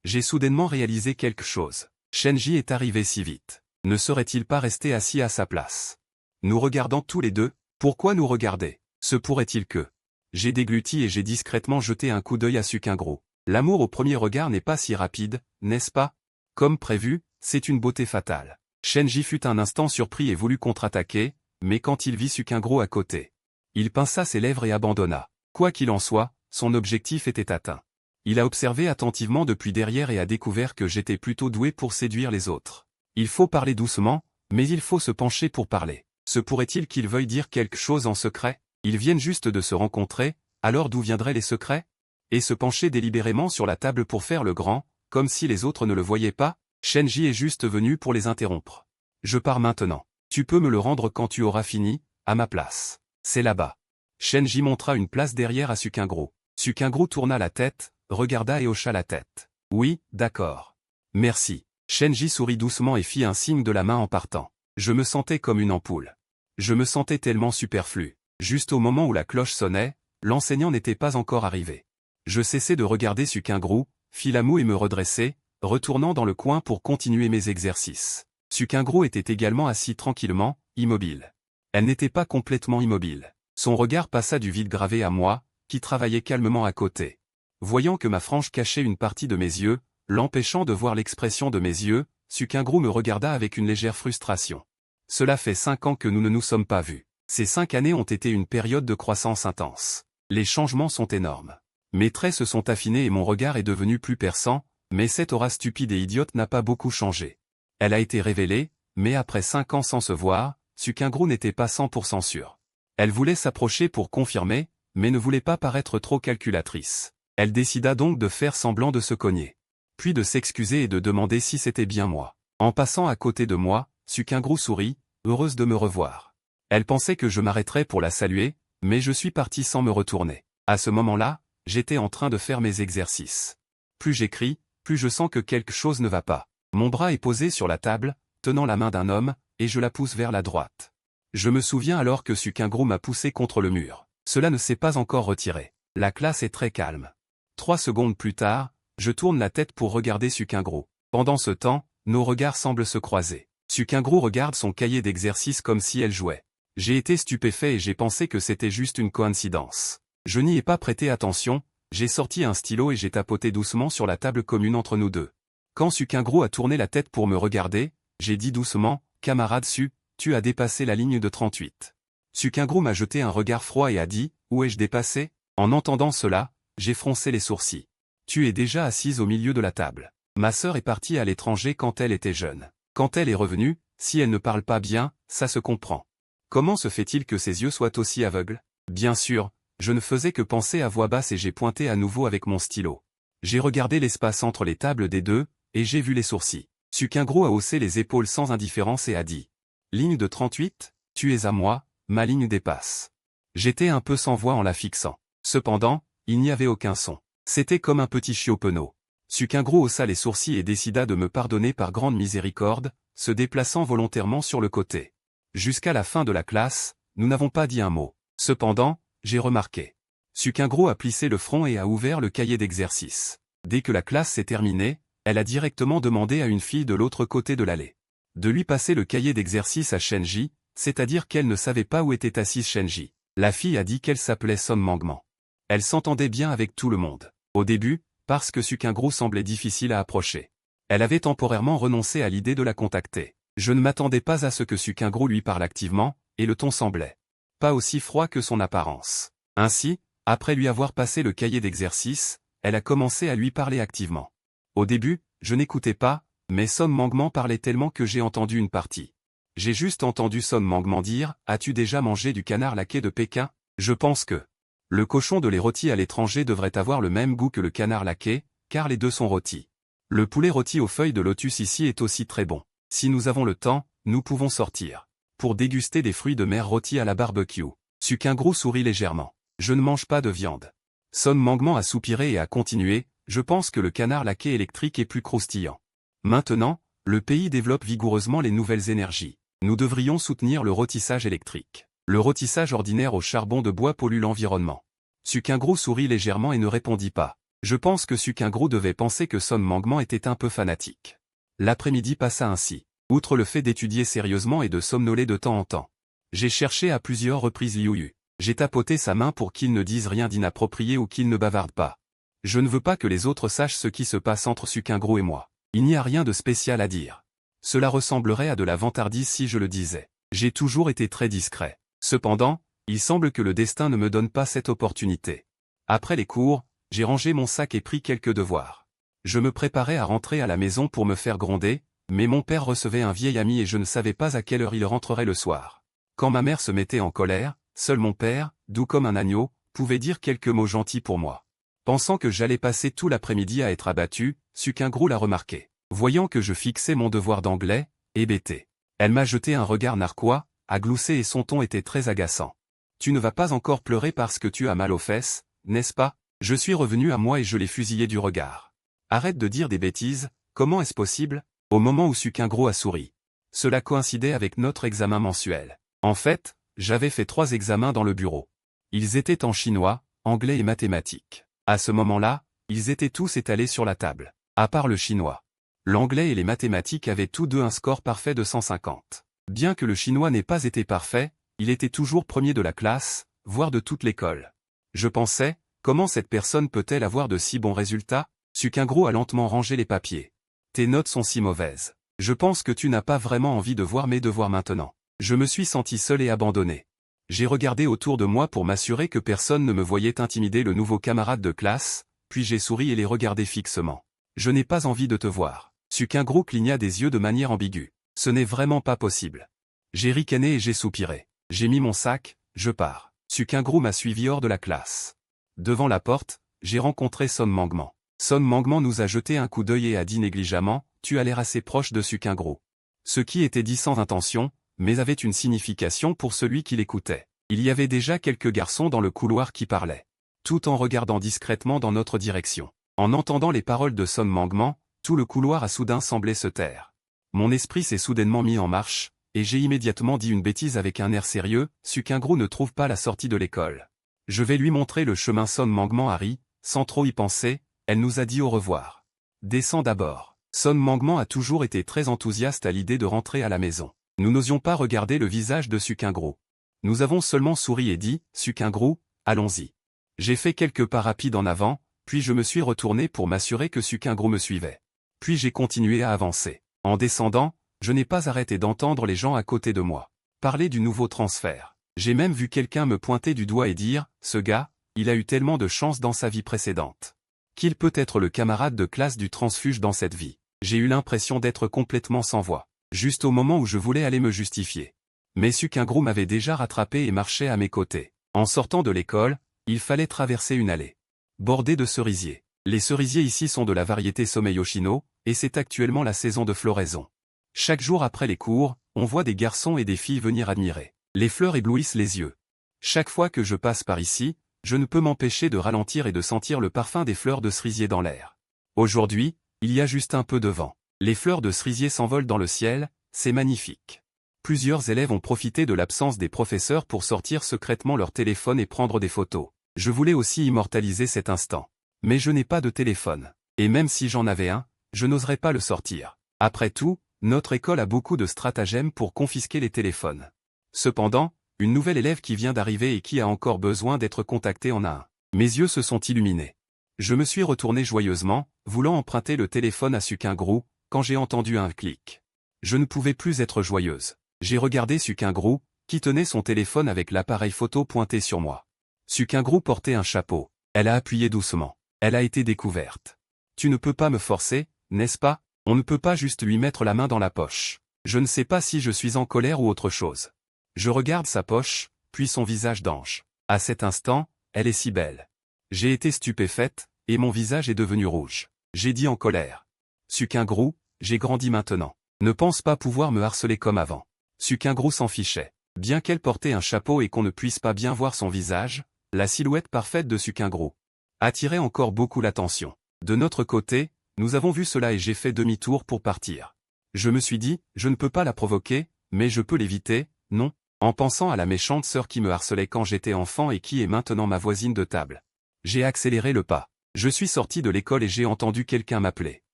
j'ai soudainement réalisé quelque chose. Shenji est arrivé si vite. Ne serait-il pas resté assis à sa place? Nous regardons tous les deux. Pourquoi nous regarder? Se pourrait-il que... J'ai dégluti et j'ai discrètement jeté un coup d'œil à Sukingro. L'amour au premier regard n'est pas si rapide, n'est-ce pas? Comme prévu, c'est une beauté fatale. Shenji fut un instant surpris et voulut contre-attaquer, mais quand il vit Sukingro à côté, il pinça ses lèvres et abandonna. Quoi qu'il en soit, son objectif était atteint. Il a observé attentivement depuis derrière et a découvert que j'étais plutôt doué pour séduire les autres. Il faut parler doucement, mais il faut se pencher pour parler. Se pourrait-il qu'ils veuillent dire quelque chose en secret? Ils viennent juste de se rencontrer, alors d'où viendraient les secrets? Et se pencher délibérément sur la table pour faire le grand, comme si les autres ne le voyaient pas? Shenji est juste venu pour les interrompre. Je pars maintenant. Tu peux me le rendre quand tu auras fini, à ma place. C'est là-bas. Shenji montra une place derrière à Sukingro. Sukingro tourna la tête, regarda et hocha la tête. Oui, d'accord. Merci. Shenji sourit doucement et fit un signe de la main en partant. Je me sentais comme une ampoule. Je me sentais tellement superflu. Juste au moment où la cloche sonnait, l'enseignant n'était pas encore arrivé. Je cessai de regarder Sukingro, fis la moue et me redressai, retournant dans le coin pour continuer mes exercices. Sukingro était également assis tranquillement, immobile. Elle n'était pas complètement immobile. Son regard passa du vide gravé à moi, qui travaillait calmement à côté. Voyant que ma frange cachait une partie de mes yeux, l'empêchant de voir l'expression de mes yeux, Sukingru me regarda avec une légère frustration. Cela fait 5 ans que nous ne nous sommes pas vus. Ces 5 années ont été une période de croissance intense. Les changements sont énormes. Mes traits se sont affinés et mon regard est devenu plus perçant, mais cette aura stupide et idiote n'a pas beaucoup changé. Elle a été révélée, mais après 5 ans sans se voir, Sukingru n'était pas 100% sûr. Elle voulait s'approcher pour confirmer, mais ne voulait pas paraître trop calculatrice. Elle décida donc de faire semblant de se cogner. Puis de s'excuser et de demander si c'était bien moi. En passant à côté de moi, Sukingru sourit, heureuse de me revoir. Elle pensait que je m'arrêterais pour la saluer, mais je suis parti sans me retourner. À ce moment-là, j'étais en train de faire mes exercices. Plus j'écris, plus je sens que quelque chose ne va pas. Mon bras est posé sur la table, tenant la main d'un homme, et je la pousse vers la droite. Je me souviens alors que Sukingru m'a poussé contre le mur. Cela ne s'est pas encore retiré. La classe est très calme. 3 secondes plus tard, je tourne la tête pour regarder Sukingru. Pendant ce temps, nos regards semblent se croiser. Sukingru regarde son cahier d'exercice comme si elle jouait. J'ai été stupéfait et j'ai pensé que c'était juste une coïncidence. Je n'y ai pas prêté attention, j'ai sorti un stylo et j'ai tapoté doucement sur la table commune entre nous deux. Quand Sukingru a tourné la tête pour me regarder, j'ai dit doucement, « Camarade Su, tu as dépassé la ligne de 38. » Sukingru m'a jeté un regard froid et a dit, « Où ai-je dépassé ?» En entendant cela, j'ai froncé les sourcils. « Tu es déjà assise au milieu de la table. Ma sœur est partie à l'étranger quand elle était jeune. Quand elle est revenue, si elle ne parle pas bien, ça se comprend. Comment se fait-il que ses yeux soient aussi aveugles? Bien sûr, je ne faisais que penser à voix basse et j'ai pointé à nouveau avec mon stylo. J'ai regardé l'espace entre les tables des deux, et j'ai vu les sourcils. Sukingru a haussé les épaules sans indifférence et a dit. Ligne de 38, tu es à moi, ma ligne dépasse. J'étais un peu sans voix en la fixant. Cependant, il n'y avait aucun son. C'était comme un petit chiot penaud. Sukingru haussa les sourcils et décida de me pardonner par grande miséricorde, se déplaçant volontairement sur le côté. Jusqu'à la fin de la classe, nous n'avons pas dit un mot. Cependant, j'ai remarqué. Sukingru a plissé le front et a ouvert le cahier d'exercice. Dès que la classe s'est terminée, elle a directement demandé à une fille de l'autre côté de l'allée de lui passer le cahier d'exercice à Shenji, c'est-à-dire qu'elle ne savait pas où était assise Shenji. La fille a dit qu'elle s'appelait Son Mangman. Elle s'entendait bien avec tout le monde. Au début, parce que Sukingru semblait difficile à approcher. Elle avait temporairement renoncé à l'idée de la contacter. Je ne m'attendais pas à ce que Sukingru lui parle activement, et le ton semblait pas aussi froid que son apparence. Ainsi, après lui avoir passé le cahier d'exercice, elle a commencé à lui parler activement. Au début, je n'écoutais pas, mais Son Mangman parlait tellement que j'ai entendu une partie. J'ai juste entendu Son Mangman dire « As-tu déjà mangé du canard laqué de Pékin ?» Je pense que le cochon de lait rôti à l'étranger devrait avoir le même goût que le canard laqué, car les deux sont rôtis. Le poulet rôti aux feuilles de lotus ici est aussi très bon. Si nous avons le temps, nous pouvons sortir pour déguster des fruits de mer rôtis à la barbecue. Sukingru sourit légèrement. Je ne mange pas de viande. Son Mangman a soupiré et a continué, je pense que le canard laqué électrique est plus croustillant. Maintenant, le pays développe vigoureusement les nouvelles énergies. Nous devrions soutenir le rôtissage électrique. Le rôtissage ordinaire au charbon de bois pollue l'environnement. Sukingru sourit légèrement et ne répondit pas. Je pense que Sukingru devait penser que Son Mangman était un peu fanatique. L'après-midi passa ainsi. Outre le fait d'étudier sérieusement et de somnoler de temps en temps. J'ai cherché à plusieurs reprises Liu Yu. J'ai tapoté sa main pour qu'il ne dise rien d'inapproprié ou qu'il ne bavarde pas. Je ne veux pas que les autres sachent ce qui se passe entre Sukingru et moi. Il n'y a rien de spécial à dire. Cela ressemblerait à de la vantardise si je le disais. J'ai toujours été très discret. Cependant, il semble que le destin ne me donne pas cette opportunité. Après les cours, j'ai rangé mon sac et pris quelques devoirs. Je me préparais à rentrer à la maison pour me faire gronder, mais mon père recevait un vieil ami et je ne savais pas à quelle heure il rentrerait le soir. Quand ma mère se mettait en colère, seul mon père, doux comme un agneau, pouvait dire quelques mots gentils pour moi. Pensant que j'allais passer tout l'après-midi à être abattu, Sukingru l'a remarqué. Voyant que je fixais mon devoir d'anglais, hébété. Elle m'a jeté un regard narquois, a gloussé et son ton était très agaçant. Tu ne vas pas encore pleurer parce que tu as mal aux fesses, n'est-ce pas? Je suis revenu à moi et je l'ai fusillé du regard. Arrête de dire des bêtises, comment est-ce possible? Au moment où Sukingru a souri. Cela coïncidait avec notre examen mensuel. En fait, j'avais fait 3 examens dans le bureau. Ils étaient en chinois, anglais et mathématiques. À ce moment-là, ils étaient tous étalés sur la table. À part le chinois. L'anglais et les mathématiques avaient tous deux un score parfait de 150. Bien que le chinois n'ait pas été parfait, il était toujours premier de la classe, voire de toute l'école. Je pensais, comment cette personne peut-elle avoir de si bons résultats? Sukingro a lentement rangé les papiers. Tes notes sont si mauvaises. Je pense que tu n'as pas vraiment envie de voir mes devoirs maintenant. Je me suis senti seul et abandonné. J'ai regardé autour de moi pour m'assurer que personne ne me voyait intimider le nouveau camarade de classe, puis j'ai souri et les regardé fixement. Je n'ai pas envie de te voir. Sukingro cligna des yeux de manière ambiguë. Ce n'est vraiment pas possible. J'ai ricané et j'ai soupiré. J'ai mis mon sac, je pars. Sukingro m'a suivi hors de la classe. Devant la porte, j'ai rencontré Son Mangman. Son Mangman nous a jeté un coup d'œil et a dit négligemment, tu as l'air assez proche de Sukingro. Ce qui était dit sans intention, mais avait une signification pour celui qui l'écoutait. Il y avait déjà quelques garçons dans le couloir qui parlaient. Tout en regardant discrètement dans notre direction. En entendant les paroles de Son Mangman, tout le couloir a soudain semblé se taire. Mon esprit s'est soudainement mis en marche, et j'ai immédiatement dit une bêtise avec un air sérieux, Sukingro ne trouve pas la sortie de l'école. Je vais lui montrer le chemin. Son Mangman a ri, sans trop y penser, elle nous a dit au revoir. Descends d'abord. Son Mangman a toujours été très enthousiaste à l'idée de rentrer à la maison. Nous n'osions pas regarder le visage de Sukingro. Nous avons seulement souri et dit, Sukingro, allons-y. J'ai fait quelques pas rapides en avant, puis je me suis retourné pour m'assurer que Sukingro me suivait. Puis j'ai continué à avancer. En descendant, je n'ai pas arrêté d'entendre les gens à côté de moi parler du nouveau transfert. J'ai même vu quelqu'un me pointer du doigt et dire, ce gars, il a eu tellement de chance dans sa vie précédente. Qu'il peut être le camarade de classe du transfuge dans cette vie. J'ai eu l'impression d'être complètement sans voix. Juste au moment où je voulais aller me justifier. Mais Sukingro m'avait déjà rattrapé et marchait à mes côtés. En sortant de l'école, il fallait traverser une allée bordée de cerisiers. Les cerisiers ici sont de la variété Someyoshino, et c'est actuellement la saison de floraison. Chaque jour après les cours, on voit des garçons et des filles venir admirer. Les fleurs éblouissent les yeux. Chaque fois que je passe par ici, je ne peux m'empêcher de ralentir et de sentir le parfum des fleurs de cerisier dans l'air. Aujourd'hui, il y a juste un peu de vent. Les fleurs de cerisier s'envolent dans le ciel, c'est magnifique. Plusieurs élèves ont profité de l'absence des professeurs pour sortir secrètement leur téléphone et prendre des photos. Je voulais aussi immortaliser cet instant. Mais je n'ai pas de téléphone. Et même si j'en avais un, je n'oserais pas le sortir. Après tout, notre école a beaucoup de stratagèmes pour confisquer les téléphones. Cependant, une nouvelle élève qui vient d'arriver et qui a encore besoin d'être contactée en a un. Mes yeux se sont illuminés. Je me suis retourné joyeusement, voulant emprunter le téléphone à Sukingro, quand j'ai entendu un clic. Je ne pouvais plus être joyeuse. J'ai regardé Sukingro, qui tenait son téléphone avec l'appareil photo pointé sur moi. Sukingro portait un chapeau. Elle a appuyé doucement. Elle a été découverte. Tu ne peux pas me forcer, n'est-ce pas? On ne peut pas juste lui mettre la main dans la poche. Je ne sais pas si je suis en colère ou autre chose. Je regarde sa poche, puis son visage d'ange. À cet instant, elle est si belle. J'ai été stupéfaite, et mon visage est devenu rouge. J'ai dit en colère. Sukingro, j'ai grandi maintenant. Ne pense pas pouvoir me harceler comme avant. Sukingro s'en fichait. Bien qu'elle portait un chapeau et qu'on ne puisse pas bien voir son visage, la silhouette parfaite de Sukingro attirait encore beaucoup l'attention. De notre côté, nous avons vu cela et j'ai fait demi-tour pour partir. Je me suis dit, je ne peux pas la provoquer, mais je peux l'éviter, non? En pensant à la méchante sœur qui me harcelait quand j'étais enfant et qui est maintenant ma voisine de table. J'ai accéléré le pas. Je suis sorti de l'école et j'ai entendu quelqu'un m'appeler.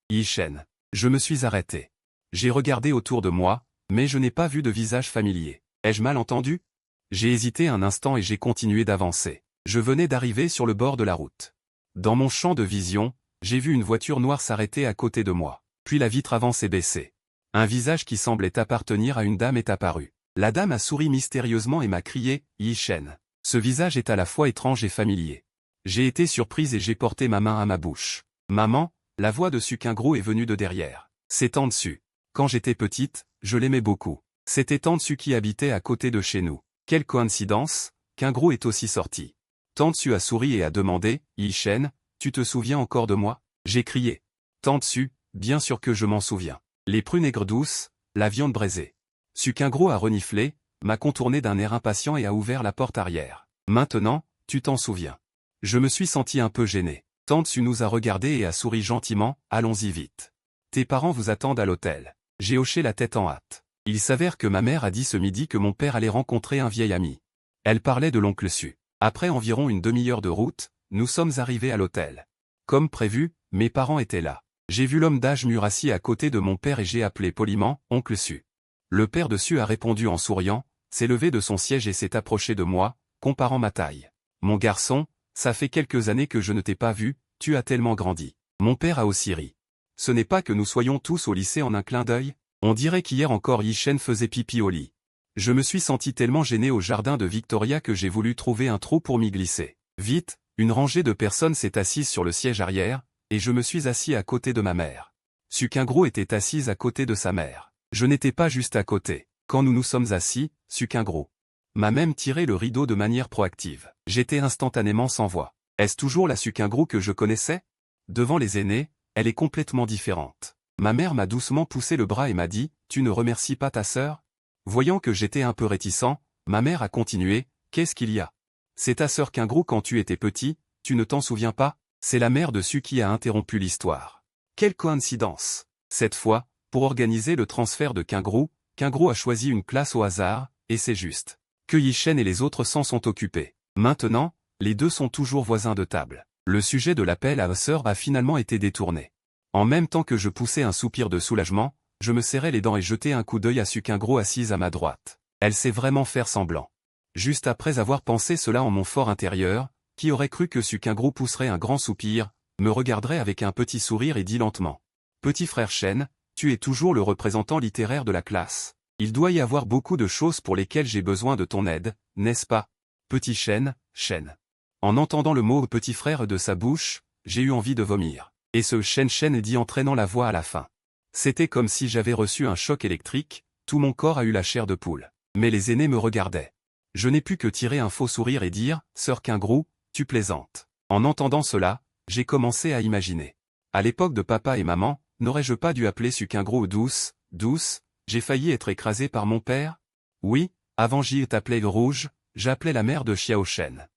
Yi-Shen. Je me suis arrêté. J'ai regardé autour de moi, mais je n'ai pas vu de visage familier. Ai-je mal entendu? J'ai hésité un instant et j'ai continué d'avancer. Je venais d'arriver sur le bord de la route. Dans mon champ de vision, j'ai vu une voiture noire s'arrêter à côté de moi. Puis la vitre avant s'est baissée. Un visage qui semblait appartenir à une dame est apparu. La dame a souri mystérieusement et m'a crié, Yi-Shen. Ce visage est à la fois étrange et familier. J'ai été surprise et j'ai porté ma main à ma bouche. Maman, la voix de Sukingro est venue de derrière. C'est Tantsu. Quand j'étais petite, je l'aimais beaucoup. C'était Tantsu qui habitait à côté de chez nous. Quelle coïncidence, Kingro est aussi sorti. Tantsu a souri et a demandé, Yi-Shen, tu te souviens encore de moi? J'ai crié. Tantsu, bien sûr que je m'en souviens. Les prunes aigres douces, la viande braisée. Sukingro a reniflé, m'a contourné d'un air impatient et a ouvert la porte arrière. Maintenant, tu t'en souviens. Je me suis senti un peu gêné. Tantsu nous a regardés et a souri gentiment, allons-y vite. Tes parents vous attendent à l'hôtel. J'ai hoché la tête en hâte. Il s'avère que ma mère a dit ce midi que mon père allait rencontrer un vieil ami. Elle parlait de l'oncle Su. Après environ une demi-heure de route, nous sommes arrivés à l'hôtel. Comme prévu, mes parents étaient là. J'ai vu l'homme d'âge mûr assis à côté de mon père et j'ai appelé poliment, oncle Su. Le père de Su a répondu en souriant, s'est levé de son siège et s'est approché de moi, comparant ma taille. Mon garçon, ça fait quelques années que je ne t'ai pas vu, tu as tellement grandi. Mon père a aussi ri. Ce n'est pas que nous soyons tous au lycée en un clin d'œil? On dirait qu'hier encore Yishen faisait pipi au lit. Je me suis senti tellement gêné au jardin de Victoria que j'ai voulu trouver un trou pour m'y glisser. Vite, une rangée de personnes s'est assise sur le siège arrière, et je me suis assis à côté de ma mère. Sukingro était assise à côté de sa mère. Je n'étais pas juste à côté. Quand nous nous sommes assis, Sukingro m'a même tiré le rideau de manière proactive. J'étais instantanément sans voix. Est-ce toujours la Sukingro que je connaissais? Devant les aînés, elle est complètement différente. Ma mère m'a doucement poussé le bras et m'a dit « Tu ne remercies pas ta sœur ?» Voyant que j'étais un peu réticent, ma mère a continué « Qu'est-ce qu'il y a? C'est ta sœur Kingro quand tu étais petit, tu ne t'en souviens pas ?» C'est la mère de Su qui a interrompu l'histoire. Quelle coïncidence! Cette fois, pour organiser le transfert de Kingro a choisi une classe au hasard, et c'est juste. Que Yishen et les autres s'en sont occupés. Maintenant, les deux sont toujours voisins de table. Le sujet de l'appel à sœur a finalement été détourné. En même temps que je poussais un soupir de soulagement, je me serrais les dents et jetais un coup d'œil à Sukingro assise à ma droite. Elle sait vraiment faire semblant. Juste après avoir pensé cela en mon fort intérieur, qui aurait cru que Sukingro pousserait un grand soupir, me regarderait avec un petit sourire et dit lentement. « Petit frère Shen, tu es toujours le représentant littéraire de la classe. Il doit y avoir beaucoup de choses pour lesquelles j'ai besoin de ton aide, n'est-ce pas? Petit Shen. » En entendant le mot « petit frère » de sa bouche, j'ai eu envie de vomir. Et ce Shen dit en traînant la voix à la fin. C'était comme si j'avais reçu un choc électrique, tout mon corps a eu la chair de poule. Mais les aînés me regardaient. Je n'ai pu que tirer un faux sourire et dire « Sœur Kingro, tu plaisantes. » En entendant cela, j'ai commencé à imaginer. À l'époque de papa et maman, n'aurais-je pas dû appeler Sukingro douce, j'ai failli être écrasé par mon père? Oui, avant j'y t'appelais Rouge, j'appelais la mère de Xiao Shen.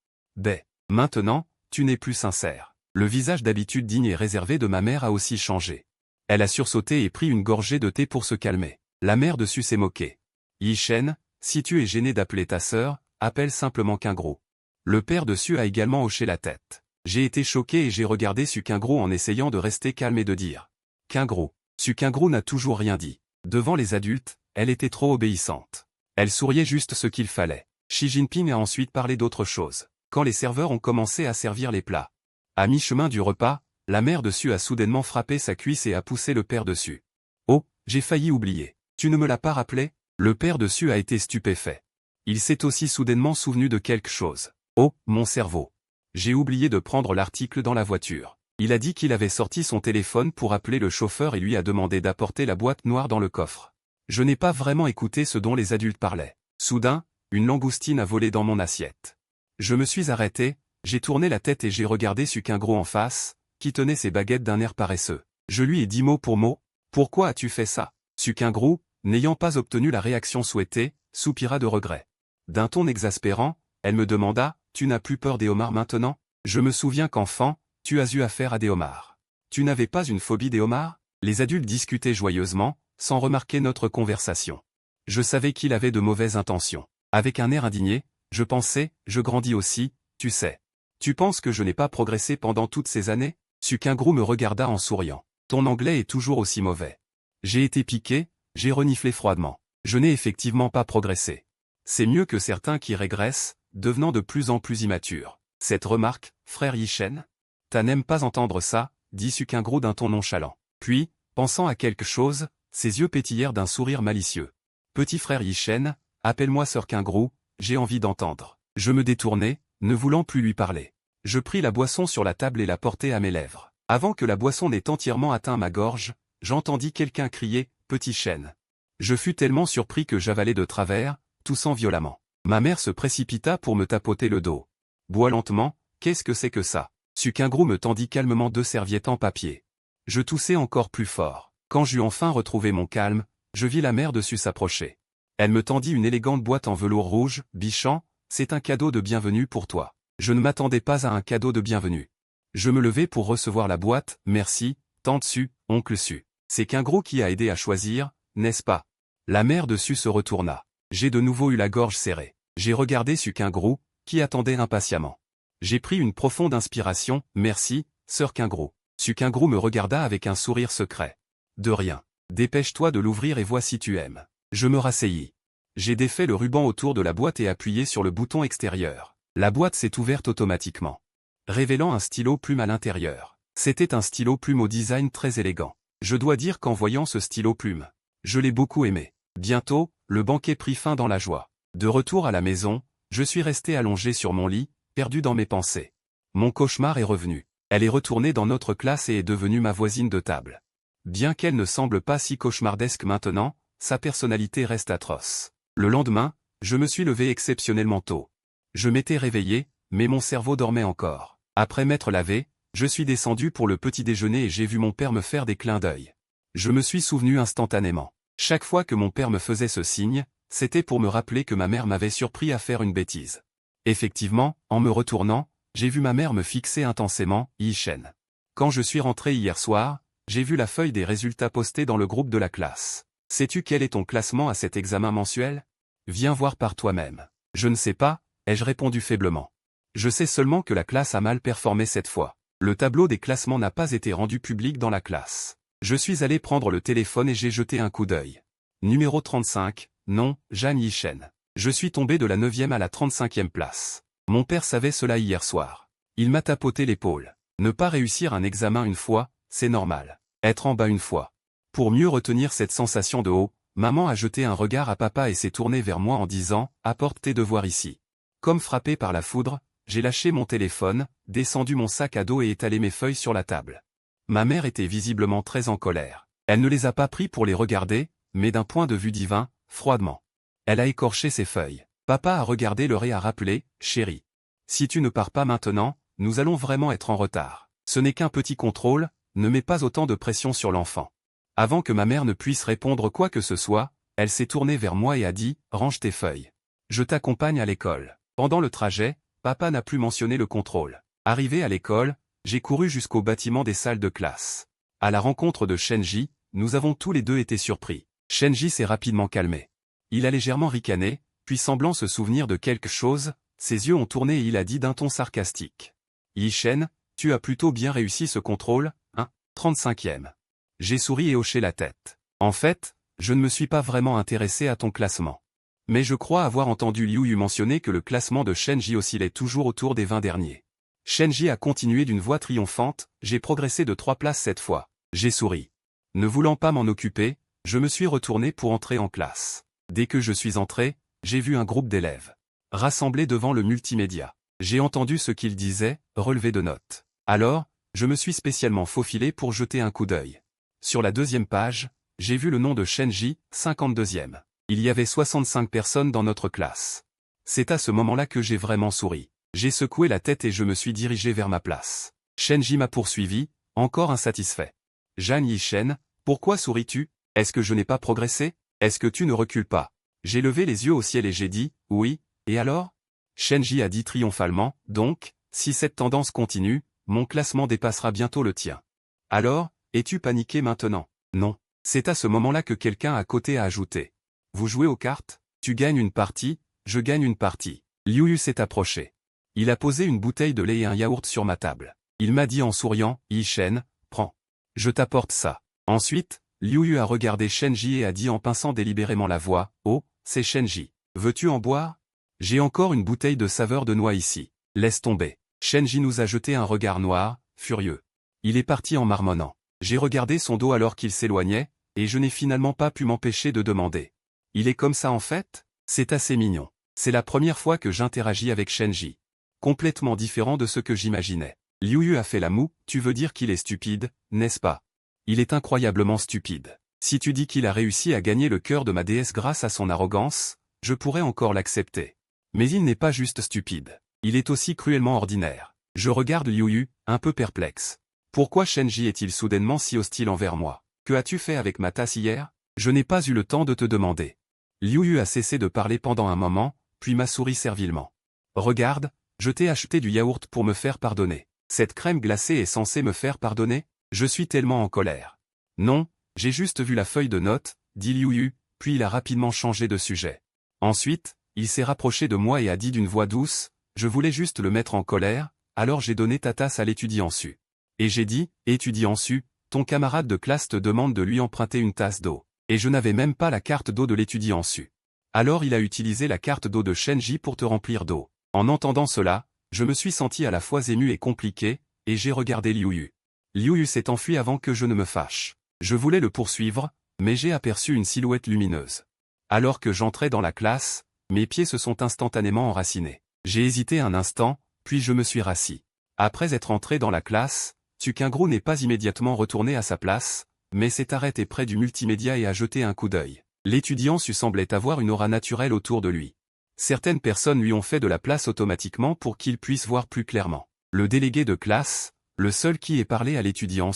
Maintenant, tu n'es plus sincère. Le visage d'habitude digne et réservé de ma mère a aussi changé. Elle a sursauté et pris une gorgée de thé pour se calmer. La mère dessus s'est moquée. Yishen, si tu es gêné d'appeler ta sœur, appelle simplement Kingro. Le père dessus a également hoché la tête. J'ai été choqué et j'ai regardé Sukingro en essayant de rester calme et de dire « Kingro ». Sukingro n'a toujours rien dit. Devant les adultes, elle était trop obéissante. Elle souriait juste ce qu'il fallait. Xi Jinping a ensuite parlé d'autre chose. Quand les serveurs ont commencé à servir les plats. À mi-chemin du repas, la mère dessus a soudainement frappé sa cuisse et a poussé le père dessus. Oh, j'ai failli oublier. Tu ne me l'as pas rappelé? Le père dessus a été stupéfait. Il s'est aussi soudainement souvenu de quelque chose. Oh, mon cerveau. J'ai oublié de prendre l'article dans la voiture. Il a dit qu'il avait sorti son téléphone pour appeler le chauffeur et lui a demandé d'apporter la boîte noire dans le coffre. Je n'ai pas vraiment écouté ce dont les adultes parlaient. Soudain, une langoustine a volé dans mon assiette. Je me suis arrêté, j'ai tourné la tête et j'ai regardé Sukingro en face, qui tenait ses baguettes d'un air paresseux. Je lui ai dit mot pour mot, « Pourquoi as-tu fait ça ?» Sukingro, n'ayant pas obtenu la réaction souhaitée, soupira de regret. D'un ton exaspérant, elle me demanda, « Tu n'as plus peur des homards maintenant? Je me souviens qu'enfant, tu as eu affaire à des homards. Tu n'avais pas une phobie des homards ?» Les adultes discutaient joyeusement, sans remarquer notre conversation. Je savais qu'il avait de mauvaises intentions. Avec un air indigné, je pensais, je grandis aussi, tu sais. Tu penses que je n'ai pas progressé pendant toutes ces années? Sukingro me regarda en souriant. Ton anglais est toujours aussi mauvais. J'ai été piqué, j'ai reniflé froidement. Je n'ai effectivement pas progressé. C'est mieux que certains qui régressent, devenant de plus en plus immatures. Cette remarque, frère Yishen? Tu n'aimes pas entendre ça, dit Sukingro d'un ton nonchalant. Puis, pensant à quelque chose, ses yeux pétillèrent d'un sourire malicieux. Petit frère Yishen, appelle-moi sœur Kingro, j'ai envie d'entendre. Je me détournai, ne voulant plus lui parler. Je pris la boisson sur la table et la portai à mes lèvres. Avant que la boisson n'ait entièrement atteint ma gorge, j'entendis quelqu'un crier « Petit Shen ». Je fus tellement surpris que j'avalai de travers, toussant violemment. Ma mère se précipita pour me tapoter le dos. « Bois lentement, qu'est-ce que c'est que ça ?» Sukingro me tendit calmement 2 serviettes en papier. Je toussai encore plus fort. Quand j'eus enfin retrouvé mon calme, je vis la mère dessus s'approcher. Elle me tendit une élégante boîte en velours rouge, bichant, « C'est un cadeau de bienvenue pour toi. » Je ne m'attendais pas à un cadeau de bienvenue. Je me levai pour recevoir la boîte, « Merci, tante Su, oncle Su. C'est Kingro qui a aidé à choisir, n'est-ce pas ?» La mère dessus se retourna. J'ai de nouveau eu la gorge serrée. J'ai regardé Sukingro, qui attendait impatiemment. J'ai pris une profonde inspiration, « Merci, sœur Kingro. » Sukingro me regarda avec un sourire secret. « De rien. Dépêche-toi de l'ouvrir et vois si tu aimes. » Je me rasseyis. J'ai défait le ruban autour de la boîte et appuyé sur le bouton extérieur. La boîte s'est ouverte automatiquement, révélant un stylo plume à l'intérieur. C'était un stylo plume au design très élégant. Je dois dire qu'en voyant ce stylo plume, je l'ai beaucoup aimé. Bientôt, le banquet prit fin dans la joie. De retour à la maison, je suis resté allongé sur mon lit, perdu dans mes pensées. Mon cauchemar est revenu. Elle est retournée dans notre classe et est devenue ma voisine de table. Bien qu'elle ne semble pas si cauchemardesque maintenant, sa personnalité reste atroce. Le lendemain, je me suis levé exceptionnellement tôt. Je m'étais réveillé, mais mon cerveau dormait encore. Après m'être lavé, je suis descendu pour le petit déjeuner et j'ai vu mon père me faire des clins d'œil. Je me suis souvenu instantanément. Chaque fois que mon père me faisait ce signe, c'était pour me rappeler que ma mère m'avait surpris à faire une bêtise. Effectivement, en me retournant, j'ai vu ma mère me fixer intensément, Yi-Shen. Quand je suis rentré hier soir, j'ai vu la feuille des résultats postée dans le groupe de la classe. Sais-tu quel est ton classement à cet examen mensuel? Viens voir par toi-même. Je ne sais pas, ai-je répondu faiblement. Je sais seulement que la classe a mal performé cette fois. Le tableau des classements n'a pas été rendu public dans la classe. Je suis allé prendre le téléphone et j'ai jeté un coup d'œil. Numéro 35, non, Jeanne Yi-Shen. Je suis tombé de la 9e à la 35e place. Mon père savait cela hier soir. Il m'a tapoté l'épaule. Ne pas réussir un examen une fois, c'est normal. Être en bas une fois. Pour mieux retenir cette sensation de haut, maman a jeté un regard à papa et s'est tournée vers moi en disant « Apporte tes devoirs ici ». Comme frappé par la foudre, j'ai lâché mon téléphone, descendu mon sac à dos et étalé mes feuilles sur la table. Ma mère était visiblement très en colère. Elle ne les a pas pris pour les regarder, mais d'un point de vue divin, froidement. Elle a écorché ses feuilles. Papa a regardé l'heure et a rappelé « Chérie, si tu ne pars pas maintenant, nous allons vraiment être en retard. Ce n'est qu'un petit contrôle, ne mets pas autant de pression sur l'enfant. » Avant que ma mère ne puisse répondre quoi que ce soit, elle s'est tournée vers moi et a dit « Range tes feuilles. Je t'accompagne à l'école. » Pendant le trajet, papa n'a plus mentionné le contrôle. Arrivé à l'école, j'ai couru jusqu'au bâtiment des salles de classe. À la rencontre de Shenji, nous avons tous les deux été surpris. Shenji s'est rapidement calmé. Il a légèrement ricané, puis semblant se souvenir de quelque chose, ses yeux ont tourné et il a dit d'un ton sarcastique. « Yi-Shen, tu as plutôt bien réussi ce contrôle, hein, 35e. » J'ai souri et hoché la tête. En fait, je ne me suis pas vraiment intéressé à ton classement. Mais je crois avoir entendu Liu Yu mentionner que le classement de Shenji oscillait toujours autour des 20 derniers. Shenji a continué d'une voix triomphante, j'ai progressé de 3 places cette fois. J'ai souri. Ne voulant pas m'en occuper, je me suis retourné pour entrer en classe. Dès que je suis entré, j'ai vu un groupe d'élèves rassemblés devant le multimédia. J'ai entendu ce qu'ils disaient, relevé de notes. Alors, je me suis spécialement faufilé pour jeter un coup d'œil. Sur la 2e page, j'ai vu le nom de Shenji, 52e. Il y avait 65 personnes dans notre classe. C'est à ce moment-là que j'ai vraiment souri. J'ai secoué la tête et je me suis dirigé vers ma place. Shenji m'a poursuivi, encore insatisfait. « Jeanne Yi-Shen, pourquoi souris-tu? Est-ce que je n'ai pas progressé? Est-ce que tu ne recules pas ?» J'ai levé les yeux au ciel et j'ai dit « Oui, et alors ?» Shenji a dit triomphalement « Donc, si cette tendance continue, mon classement dépassera bientôt le tien. » Alors, es-tu paniqué maintenant? Non. C'est à ce moment-là que quelqu'un à côté a ajouté. Vous jouez aux cartes? Tu gagnes une partie, je gagne une partie. Liu Yu s'est approché. Il a posé une bouteille de lait et un yaourt sur ma table. Il m'a dit en souriant, Yi-Shen, prends. Je t'apporte ça. Ensuite, Liu Yu a regardé Shenji et a dit en pinçant délibérément la voix, oh, c'est Shenji. Veux-tu en boire? J'ai encore une bouteille de saveur de noix ici. Laisse tomber. Shenji nous a jeté un regard noir, furieux. Il est parti en marmonnant. J'ai regardé son dos alors qu'il s'éloignait, et je n'ai finalement pas pu m'empêcher de demander. Il est comme ça en fait? C'est assez mignon. C'est la première fois que j'interagis avec Shenji. Complètement différent de ce que j'imaginais. Liu Yu a fait la moue, tu veux dire qu'il est stupide, n'est-ce pas? Il est incroyablement stupide. Si tu dis qu'il a réussi à gagner le cœur de ma déesse grâce à son arrogance, je pourrais encore l'accepter. Mais il n'est pas juste stupide. Il est aussi cruellement ordinaire. Je regarde Liu Yu, un peu perplexe. Pourquoi Shenji est-il soudainement si hostile envers moi? Que as-tu fait avec ma tasse hier? Je n'ai pas eu le temps de te demander. Liu Yu a cessé de parler pendant un moment, puis m'a souri servilement. Regarde, je t'ai acheté du yaourt pour me faire pardonner. Cette crème glacée est censée me faire pardonner? Je suis tellement en colère. Non, j'ai juste vu la feuille de notes, dit Liu Yu, puis il a rapidement changé de sujet. Ensuite, il s'est rapproché de moi et a dit d'une voix douce, je voulais juste le mettre en colère, alors j'ai donné ta tasse à l'étudiant su. Et j'ai dit, étudiant su, ton camarade de classe te demande de lui emprunter une tasse d'eau. Et je n'avais même pas la carte d'eau de l'étudiant su. Alors il a utilisé la carte d'eau de Shenji pour te remplir d'eau. En entendant cela, je me suis senti à la fois ému et compliqué, et j'ai regardé Liu Yu. Liu Yu s'est enfui avant que je ne me fâche. Je voulais le poursuivre, mais j'ai aperçu une silhouette lumineuse. Alors que j'entrais dans la classe, mes pieds se sont instantanément enracinés. J'ai hésité un instant, puis je me suis rassis. Après être entré dans la classe, Tsukingro n'est pas immédiatement retourné à sa place, mais s'est arrêté près du multimédia et a jeté un coup d'œil. L'étudiant semblait avoir une aura naturelle autour de lui. Certaines personnes lui ont fait de la place automatiquement pour qu'il puisse voir plus clairement. Le délégué de classe, le seul qui ait parlé à l'étudiant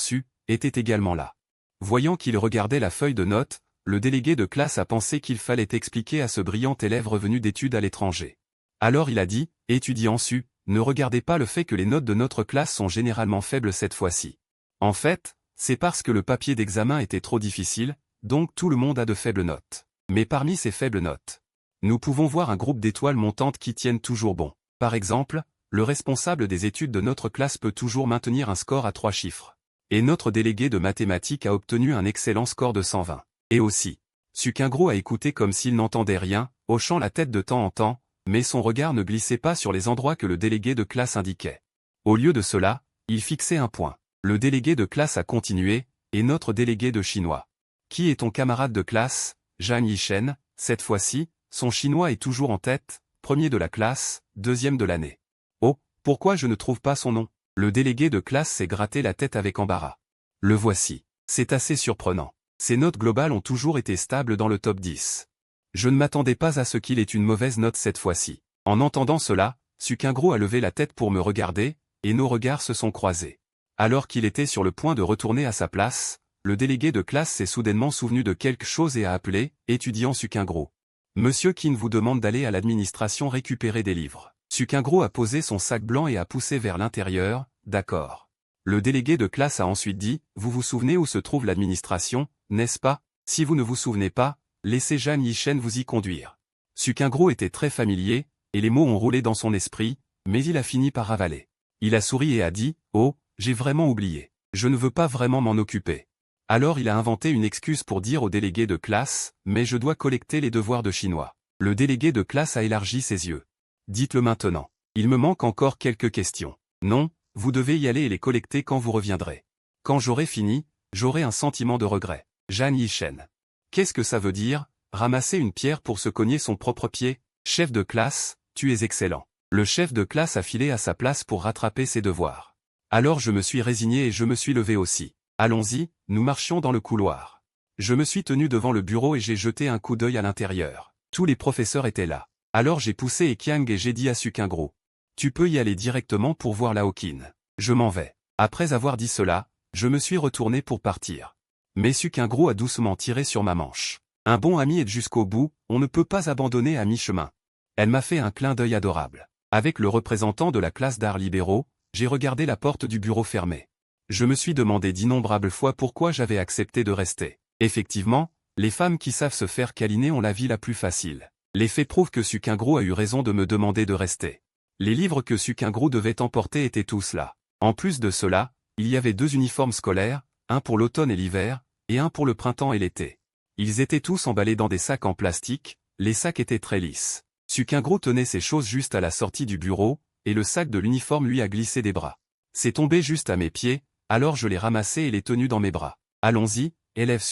était également là. Voyant qu'il regardait la feuille de notes, le délégué de classe a pensé qu'il fallait expliquer à ce brillant élève revenu d'études à l'étranger. Alors il a dit, « Étudiant ne regardez pas le fait que les notes de notre classe sont généralement faibles cette fois-ci. En fait, c'est parce que le papier d'examen était trop difficile, donc tout le monde a de faibles notes. Mais parmi ces faibles notes, nous pouvons voir un groupe d'étoiles montantes qui tiennent toujours bon. Par exemple, le responsable des études de notre classe peut toujours maintenir un score à 3 chiffres. Et notre délégué de mathématiques a obtenu un excellent score de 120. Et aussi, Tsukingro a écouté comme s'il n'entendait rien, hochant la tête de temps en temps, mais son regard ne glissait pas sur les endroits que le délégué de classe indiquait. Au lieu de cela, il fixait un point. Le délégué de classe a continué, et notre délégué de chinois. Qui est ton camarade de classe, Zhang Yishen? Cette fois-ci, son chinois est toujours en tête, premier de la classe, deuxième de l'année. Oh, pourquoi je ne trouve pas son nom? Le délégué de classe s'est gratté la tête avec embarras. Le voici. C'est assez surprenant. Ses notes globales ont toujours été stables dans le top 10. Je ne m'attendais pas à ce qu'il ait une mauvaise note cette fois-ci. En entendant cela, Tsukingro a levé la tête pour me regarder, et nos regards se sont croisés. Alors qu'il était sur le point de retourner à sa place, le délégué de classe s'est soudainement souvenu de quelque chose et a appelé, « Étudiant Tsukingro. Monsieur Qin vous demande d'aller à l'administration récupérer des livres. » Tsukingro a posé son sac blanc et a poussé vers l'intérieur, « D'accord. » Le délégué de classe a ensuite dit, « Vous vous souvenez où se trouve l'administration, n'est-ce pas? Si vous ne vous souvenez pas, laissez Zhang Yishen vous y conduire. » Tsukingro était très familier, et les mots ont roulé dans son esprit, mais il a fini par avaler. Il a souri et a dit, « Oh, j'ai vraiment oublié. Je ne veux pas vraiment m'en occuper. » Alors il a inventé une excuse pour dire au délégué de classe, « Mais je dois collecter les devoirs de chinois. » Le délégué de classe a élargi ses yeux. « Dites-le maintenant. Il me manque encore quelques questions. » « Non, vous devez y aller et les collecter quand vous reviendrez. Quand j'aurai fini, j'aurai un sentiment de regret. » Zhang Yishen. Qu'est-ce que ça veut dire, ramasser une pierre pour se cogner son propre pied? Chef de classe, tu es excellent. Le chef de classe a filé à sa place pour rattraper ses devoirs. Alors je me suis résigné et je me suis levé aussi. Allons-y, nous marchions dans le couloir. Je me suis tenu devant le bureau et j'ai jeté un coup d'œil à l'intérieur. Tous les professeurs étaient là. Alors j'ai poussé Ekiang et j'ai dit à Tsukingro. Tu peux y aller directement pour voir Lao Qin. Je m'en vais. Après avoir dit cela, je me suis retourné pour partir. Mais Tsukingro a doucement tiré sur ma manche. Un bon ami est jusqu'au bout, on ne peut pas abandonner à mi-chemin. Elle m'a fait un clin d'œil adorable. Avec le représentant de la classe d'arts libéraux, j'ai regardé la porte du bureau fermée. Je me suis demandé d'innombrables fois pourquoi j'avais accepté de rester. Effectivement, les femmes qui savent se faire câliner ont la vie la plus facile. Les faits prouvent que Tsukingro a eu raison de me demander de rester. Les livres que Tsukingro devait emporter étaient tous là. En plus de cela, il y avait 2 uniformes scolaires, un pour l'automne et l'hiver, et un pour le printemps et l'été. Ils étaient tous emballés dans des sacs en plastique, les sacs étaient très lisses. Tsukingro tenait ses choses juste à la sortie du bureau, et le sac de l'uniforme lui a glissé des bras. C'est tombé juste à mes pieds, alors je l'ai ramassé et l'ai tenu dans mes bras. Allons-y, élève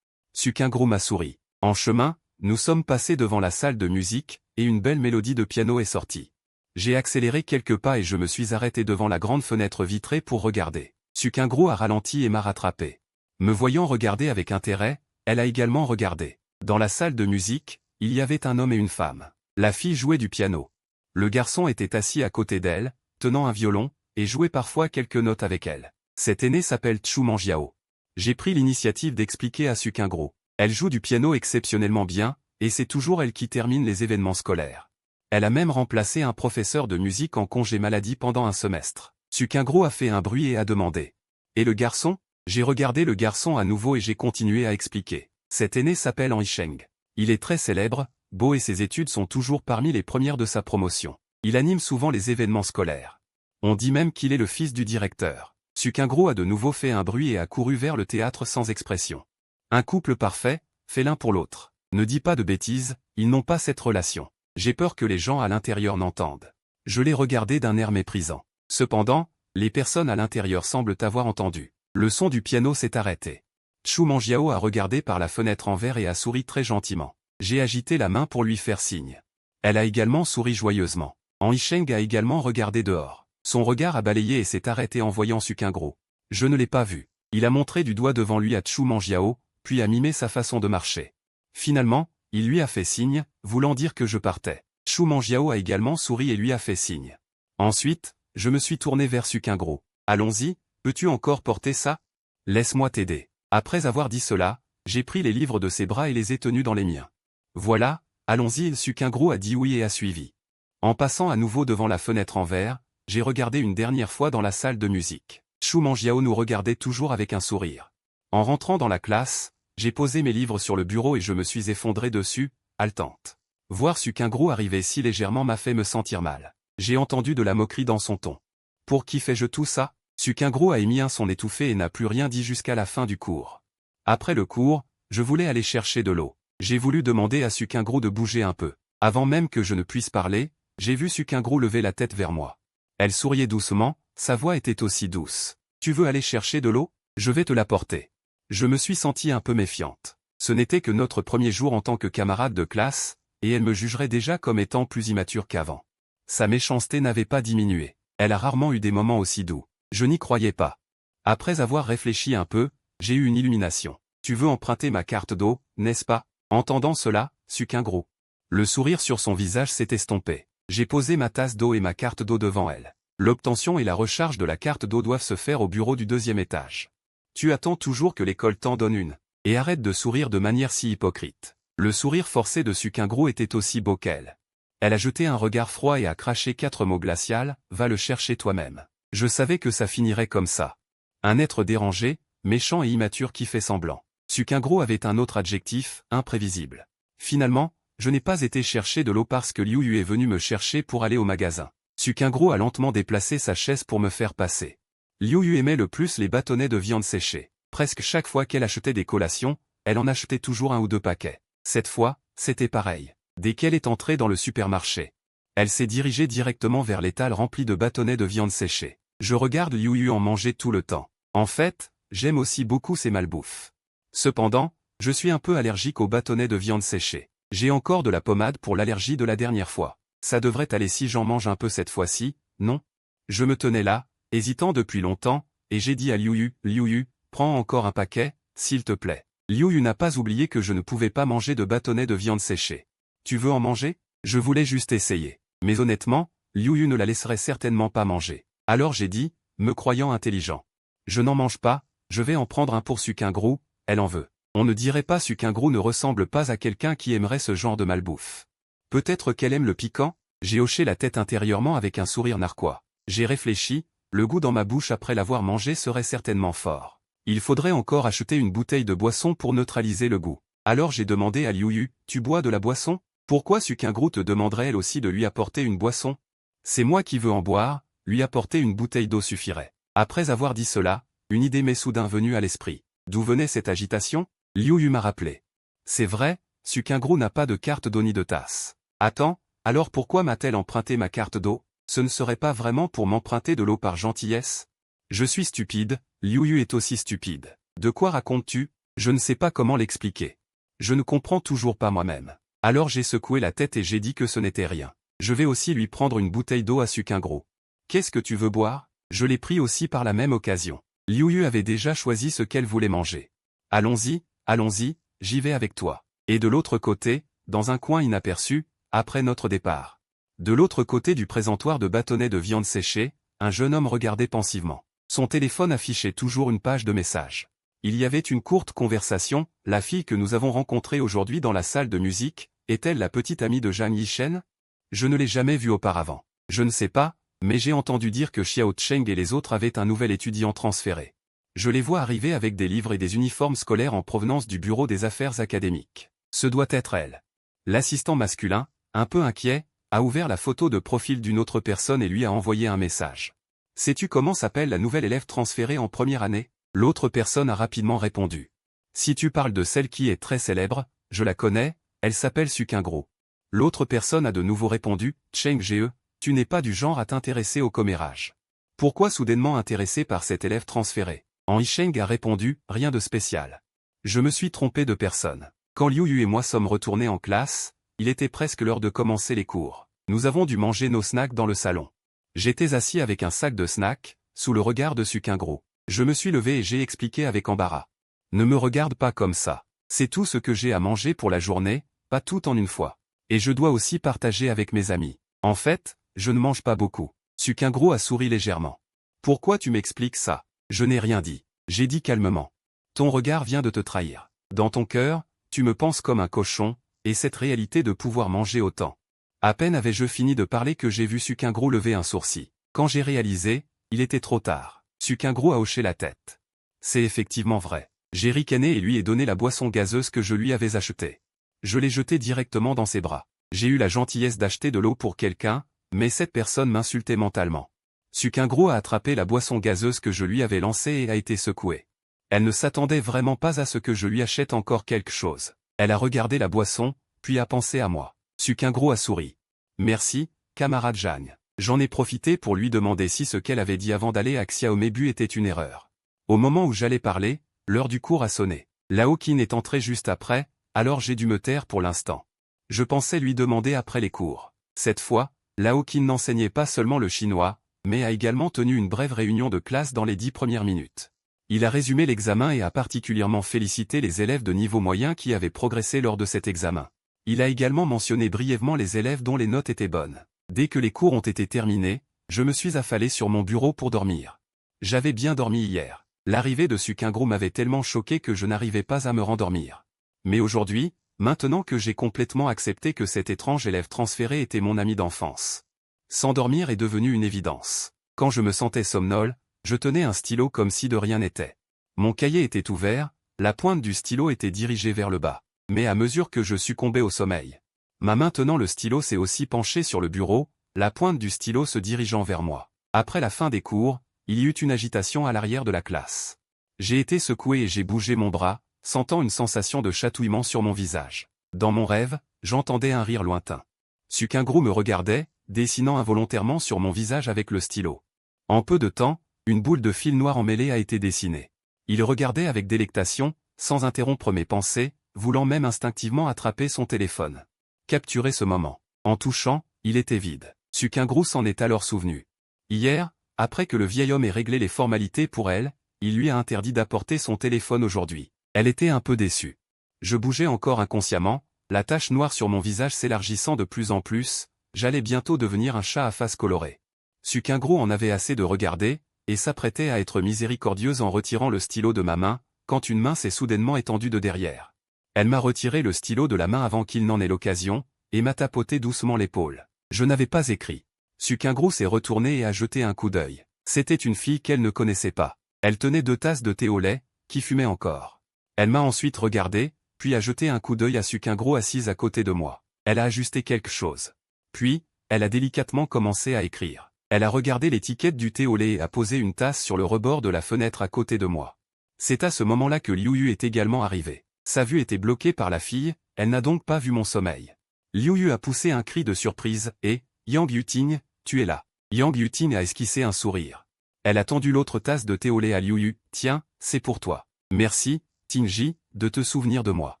Tsukingro m'a souri. En chemin, nous sommes passés devant la salle de musique, et une belle mélodie de piano est sortie. J'ai accéléré quelques pas et je me suis arrêté devant la grande fenêtre vitrée pour regarder. Tsukingro a ralenti et m'a rattrapé. Me voyant regarder avec intérêt, elle a également regardé. Dans la salle de musique, il y avait un homme et une femme. La fille jouait du piano. Le garçon était assis à côté d'elle, tenant un violon, et jouait parfois quelques notes avec elle. Cet aîné s'appelle Chu Manjiao. J'ai pris l'initiative d'expliquer à Tsukingro. Elle joue du piano exceptionnellement bien, et c'est toujours elle qui termine les événements scolaires. Elle a même remplacé un professeur de musique en congé maladie pendant un semestre. Tsukingro a fait un bruit et a demandé. Et le garçon? J'ai regardé le garçon à nouveau et j'ai continué à expliquer. Cet aîné s'appelle Han Yisheng. Il est très célèbre, beau et ses études sont toujours parmi les premières de sa promotion. Il anime souvent les événements scolaires. On dit même qu'il est le fils du directeur. Tsukingro a de nouveau fait un bruit et a couru vers le théâtre sans expression. Un couple parfait, fait l'un pour l'autre. Ne dis pas de bêtises, ils n'ont pas cette relation. J'ai peur que les gens à l'intérieur n'entendent. Je l'ai regardé d'un air méprisant. Cependant, les personnes à l'intérieur semblent avoir entendu. Le son du piano s'est arrêté. Chu Mangiao a regardé par la fenêtre en verre et a souri très gentiment. J'ai agité la main pour lui faire signe. Elle a également souri joyeusement. Han Yisheng a également regardé dehors. Son regard a balayé et s'est arrêté en voyant Sukingro. Je ne l'ai pas vu. Il a montré du doigt devant lui à Chu Mangiao, puis a mimé sa façon de marcher. Finalement, il lui a fait signe, voulant dire que je partais. Chu Mangiao a également souri et lui a fait signe. Ensuite, je me suis tourné vers Sukingro. Allons-y, peux-tu encore porter ça? Laisse-moi t'aider. Après avoir dit cela, j'ai pris les livres de ses bras et les ai tenus dans les miens. Voilà, allons-y. Sukingro a dit oui et a suivi. En passant à nouveau devant la fenêtre en verre, j'ai regardé une dernière fois dans la salle de musique. Chu Mangiao nous regardait toujours avec un sourire. En rentrant dans la classe, j'ai posé mes livres sur le bureau et je me suis effondré dessus, haletante. Voir Sukingro arriver si légèrement m'a fait me sentir mal. J'ai entendu de la moquerie dans son ton. Pour qui fais-je tout ça? Sukingro a émis un son étouffé et n'a plus rien dit jusqu'à la fin du cours. Après le cours, je voulais aller chercher de l'eau. J'ai voulu demander à Sukingro de bouger un peu. Avant même que je ne puisse parler, j'ai vu Sukingro lever la tête vers moi. Elle souriait doucement, sa voix était aussi douce. Tu veux aller chercher de l'eau? Je vais te l'apporter. Je me suis sentie un peu méfiante. Ce n'était que notre premier jour en tant que camarade de classe, et elle me jugerait déjà comme étant plus immature qu'avant. Sa méchanceté n'avait pas diminué. Elle a rarement eu des moments aussi doux. Je n'y croyais pas. Après avoir réfléchi un peu, j'ai eu une illumination. Tu veux emprunter ma carte d'eau, n'est-ce pas? Entendant cela, Sukingro. Le sourire sur son visage s'est estompé. J'ai posé ma tasse d'eau et ma carte d'eau devant elle. L'obtention et la recharge de la carte d'eau doivent se faire au bureau du 2e étage. Tu attends toujours que l'école t'en donne une. Et arrête de sourire de manière si hypocrite. Le sourire forcé de Sukingro était aussi beau qu'elle. Elle a jeté un regard froid et a craché 4 mots glacials, va le chercher toi-même. Je savais que ça finirait comme ça. Un être dérangé, méchant et immature qui fait semblant. Sukingro avait un autre adjectif, imprévisible. Finalement, je n'ai pas été chercher de l'eau parce que Liu Yu est venu me chercher pour aller au magasin. Sukingro a lentement déplacé sa chaise pour me faire passer. Liu Yu aimait le plus les bâtonnets de viande séchée. Presque chaque fois qu'elle achetait des collations, elle en achetait toujours 1 ou 2 paquets. Cette fois, c'était pareil. Dès qu'elle est entrée dans le supermarché, elle s'est dirigée directement vers l'étal rempli de bâtonnets de viande séchée. Je regarde Liu Yu en manger tout le temps. En fait, j'aime aussi beaucoup ces malbouffes. Cependant, je suis un peu allergique aux bâtonnets de viande séchée. J'ai encore de la pommade pour l'allergie de la dernière fois. Ça devrait aller si j'en mange un peu cette fois-ci, non? Je me tenais là, hésitant depuis longtemps, et j'ai dit à Liu Yu, prends encore un paquet, s'il te plaît. Liu Yu n'a pas oublié que je ne pouvais pas manger de bâtonnets de viande séchée. Tu veux en manger? Je voulais juste essayer. Mais honnêtement, Liu Yu ne la laisserait certainement pas manger. Alors j'ai dit, me croyant intelligent. Je n'en mange pas, je vais en prendre un pour Sukingro, elle en veut. On ne dirait pas Sukingro ne ressemble pas à quelqu'un qui aimerait ce genre de malbouffe. Peut-être qu'elle aime le piquant? J'ai hoché la tête intérieurement avec un sourire narquois. J'ai réfléchi, le goût dans ma bouche après l'avoir mangé serait certainement fort. Il faudrait encore acheter une bouteille de boisson pour neutraliser le goût. Alors j'ai demandé à Liu Yu, tu bois de la boisson? Pourquoi Sukingro te demanderait elle aussi de lui apporter une boisson? C'est moi qui veux en boire, lui apporter une bouteille d'eau suffirait. Après avoir dit cela, une idée m'est soudain venue à l'esprit. D'où venait cette agitation? Liu Yu m'a rappelé. C'est vrai, Sukingro n'a pas de carte d'eau ni de tasse. Attends, alors pourquoi m'a-t-elle emprunté ma carte d'eau? Ce ne serait pas vraiment pour m'emprunter de l'eau par gentillesse? Je suis stupide, Liu Yu est aussi stupide. De quoi racontes-tu? Je ne sais pas comment l'expliquer. Je ne comprends toujours pas moi-même. Alors j'ai secoué la tête et j'ai dit que ce n'était rien. Je vais aussi lui prendre une bouteille d'eau à Sukingro. Qu'est-ce que tu veux boire? Je l'ai pris aussi par la même occasion. Liu Yu avait déjà choisi ce qu'elle voulait manger. Allons-y, j'y vais avec toi. Et de l'autre côté, dans un coin inaperçu, après notre départ. De l'autre côté du présentoir de bâtonnets de viande séchée, un jeune homme regardait pensivement. Son téléphone affichait toujours une page de messages. Il y avait une courte conversation, la fille que nous avons rencontrée aujourd'hui dans la salle de musique, est-elle la petite amie de Zhang Yishen? Je ne l'ai jamais vue auparavant. Je ne sais pas, mais j'ai entendu dire que Xiao Cheng et les autres avaient un nouvel étudiant transféré. Je les vois arriver avec des livres et des uniformes scolaires en provenance du bureau des affaires académiques. Ce doit être elle. L'assistant masculin, un peu inquiet, a ouvert la photo de profil d'une autre personne et lui a envoyé un message. Sais-tu comment s'appelle la nouvelle élève transférée en première année? L'autre personne a rapidement répondu. Si tu parles de celle qui est très célèbre, je la connais, elle s'appelle Sukingro. L'autre personne a de nouveau répondu, Cheng Ge, Tu n'es pas du genre à t'intéresser au commérage. Pourquoi soudainement intéressé par cet élève transféré? En Yicheng a répondu, rien de spécial. Je me suis trompé de personne. Quand Liu Yu et moi sommes retournés en classe, il était presque l'heure de commencer les cours. Nous avons dû manger nos snacks dans le salon. J'étais assis avec un sac de snacks, sous le regard de Sukingro. Je me suis levé et j'ai expliqué avec embarras. Ne me regarde pas comme ça. C'est tout ce que j'ai à manger pour la journée, pas tout en une fois. Et je dois aussi partager avec mes amis. En fait, je ne mange pas beaucoup. Sukingro a souri légèrement. Pourquoi tu m'expliques ça? Je n'ai rien dit. J'ai dit calmement. Ton regard vient de te trahir. Dans ton cœur, tu me penses comme un cochon, et cette réalité de pouvoir manger autant. À peine avais-je fini de parler que j'ai vu Sukingro lever un sourcil. Quand j'ai réalisé, il était trop tard. Sukingro a hoché la tête. C'est effectivement vrai. J'ai ricané et lui ai donné la boisson gazeuse que je lui avais achetée. Je l'ai jetée directement dans ses bras. J'ai eu la gentillesse d'acheter de l'eau pour quelqu'un, mais cette personne m'insultait mentalement. Sukingro a attrapé la boisson gazeuse que je lui avais lancée et a été secouée. Elle ne s'attendait vraiment pas à ce que je lui achète encore quelque chose. Elle a regardé la boisson, puis a pensé à moi. Sukingro a souri. Merci, camarade Jeanne. J'en ai profité pour lui demander si ce qu'elle avait dit avant d'aller à Xiaomébu était une erreur. Au moment où j'allais parler, l'heure du cours a sonné. Lao Qin est entré juste après, alors j'ai dû me taire pour l'instant. Je pensais lui demander après les cours. Cette fois, Lao Qin n'enseignait pas seulement le chinois, mais a également tenu une brève réunion de classe dans les 10 premières minutes. Il a résumé l'examen et a particulièrement félicité les élèves de niveau moyen qui avaient progressé lors de cet examen. Il a également mentionné brièvement les élèves dont les notes étaient bonnes. Dès que les cours ont été terminés, je me suis affalé sur mon bureau pour dormir. J'avais bien dormi hier. L'arrivée de Sukingro m'avait tellement choqué que je n'arrivais pas à me rendormir. Mais aujourd'hui, maintenant que j'ai complètement accepté que cet étrange élève transféré était mon ami d'enfance, s'endormir est devenu une évidence. Quand je me sentais somnole, je tenais un stylo comme si de rien n'était. Mon cahier était ouvert, la pointe du stylo était dirigée vers le bas. Mais à mesure que je succombais au sommeil, ma main tenant le stylo s'est aussi penchée sur le bureau, la pointe du stylo se dirigeant vers moi. Après la fin des cours, il y eut une agitation à l'arrière de la classe. J'ai été secoué et j'ai bougé mon bras, sentant une sensation de chatouillement sur mon visage. Dans mon rêve, j'entendais un rire lointain. Sukingro me regardait, dessinant involontairement sur mon visage avec le stylo. En peu de temps, une boule de fil noir emmêlé a été dessinée. Il regardait avec délectation, sans interrompre mes pensées, voulant même instinctivement attraper son téléphone. Capturer ce moment. En touchant, il était vide. Sukingro s'en est alors souvenu. Hier, après que le vieil homme ait réglé les formalités pour elle, il lui a interdit d'apporter son téléphone aujourd'hui. Elle était un peu déçue. Je bougeais encore inconsciemment, la tache noire sur mon visage s'élargissant de plus en plus, j'allais bientôt devenir un chat à face colorée. Sukingro en avait assez de regarder, et s'apprêtait à être miséricordieuse en retirant le stylo de ma main, quand une main s'est soudainement étendue de derrière. Elle m'a retiré le stylo de la main avant qu'il n'en ait l'occasion, et m'a tapoté doucement l'épaule. Je n'avais pas écrit. Sukingro s'est retourné et a jeté un coup d'œil. C'était une fille qu'elle ne connaissait pas. Elle tenait 2 tasses de thé au lait, qui fumaient encore. Elle m'a ensuite regardé, puis a jeté un coup d'œil à Sukingro assise à côté de moi. Elle a ajusté quelque chose. Puis, elle a délicatement commencé à écrire. Elle a regardé l'étiquette du thé au lait et a posé une tasse sur le rebord de la fenêtre à côté de moi. C'est à ce moment-là que Liu Yu est également arrivé. Sa vue était bloquée par la fille, elle n'a donc pas vu mon sommeil. Liu Yu a poussé un cri de surprise, et, Yang Yuting, tu es là. Yang Yuting a esquissé un sourire. Elle a tendu l'autre tasse de thé au lait à Liu Yu, tiens, c'est pour toi. Merci, Tingji, de te souvenir de moi.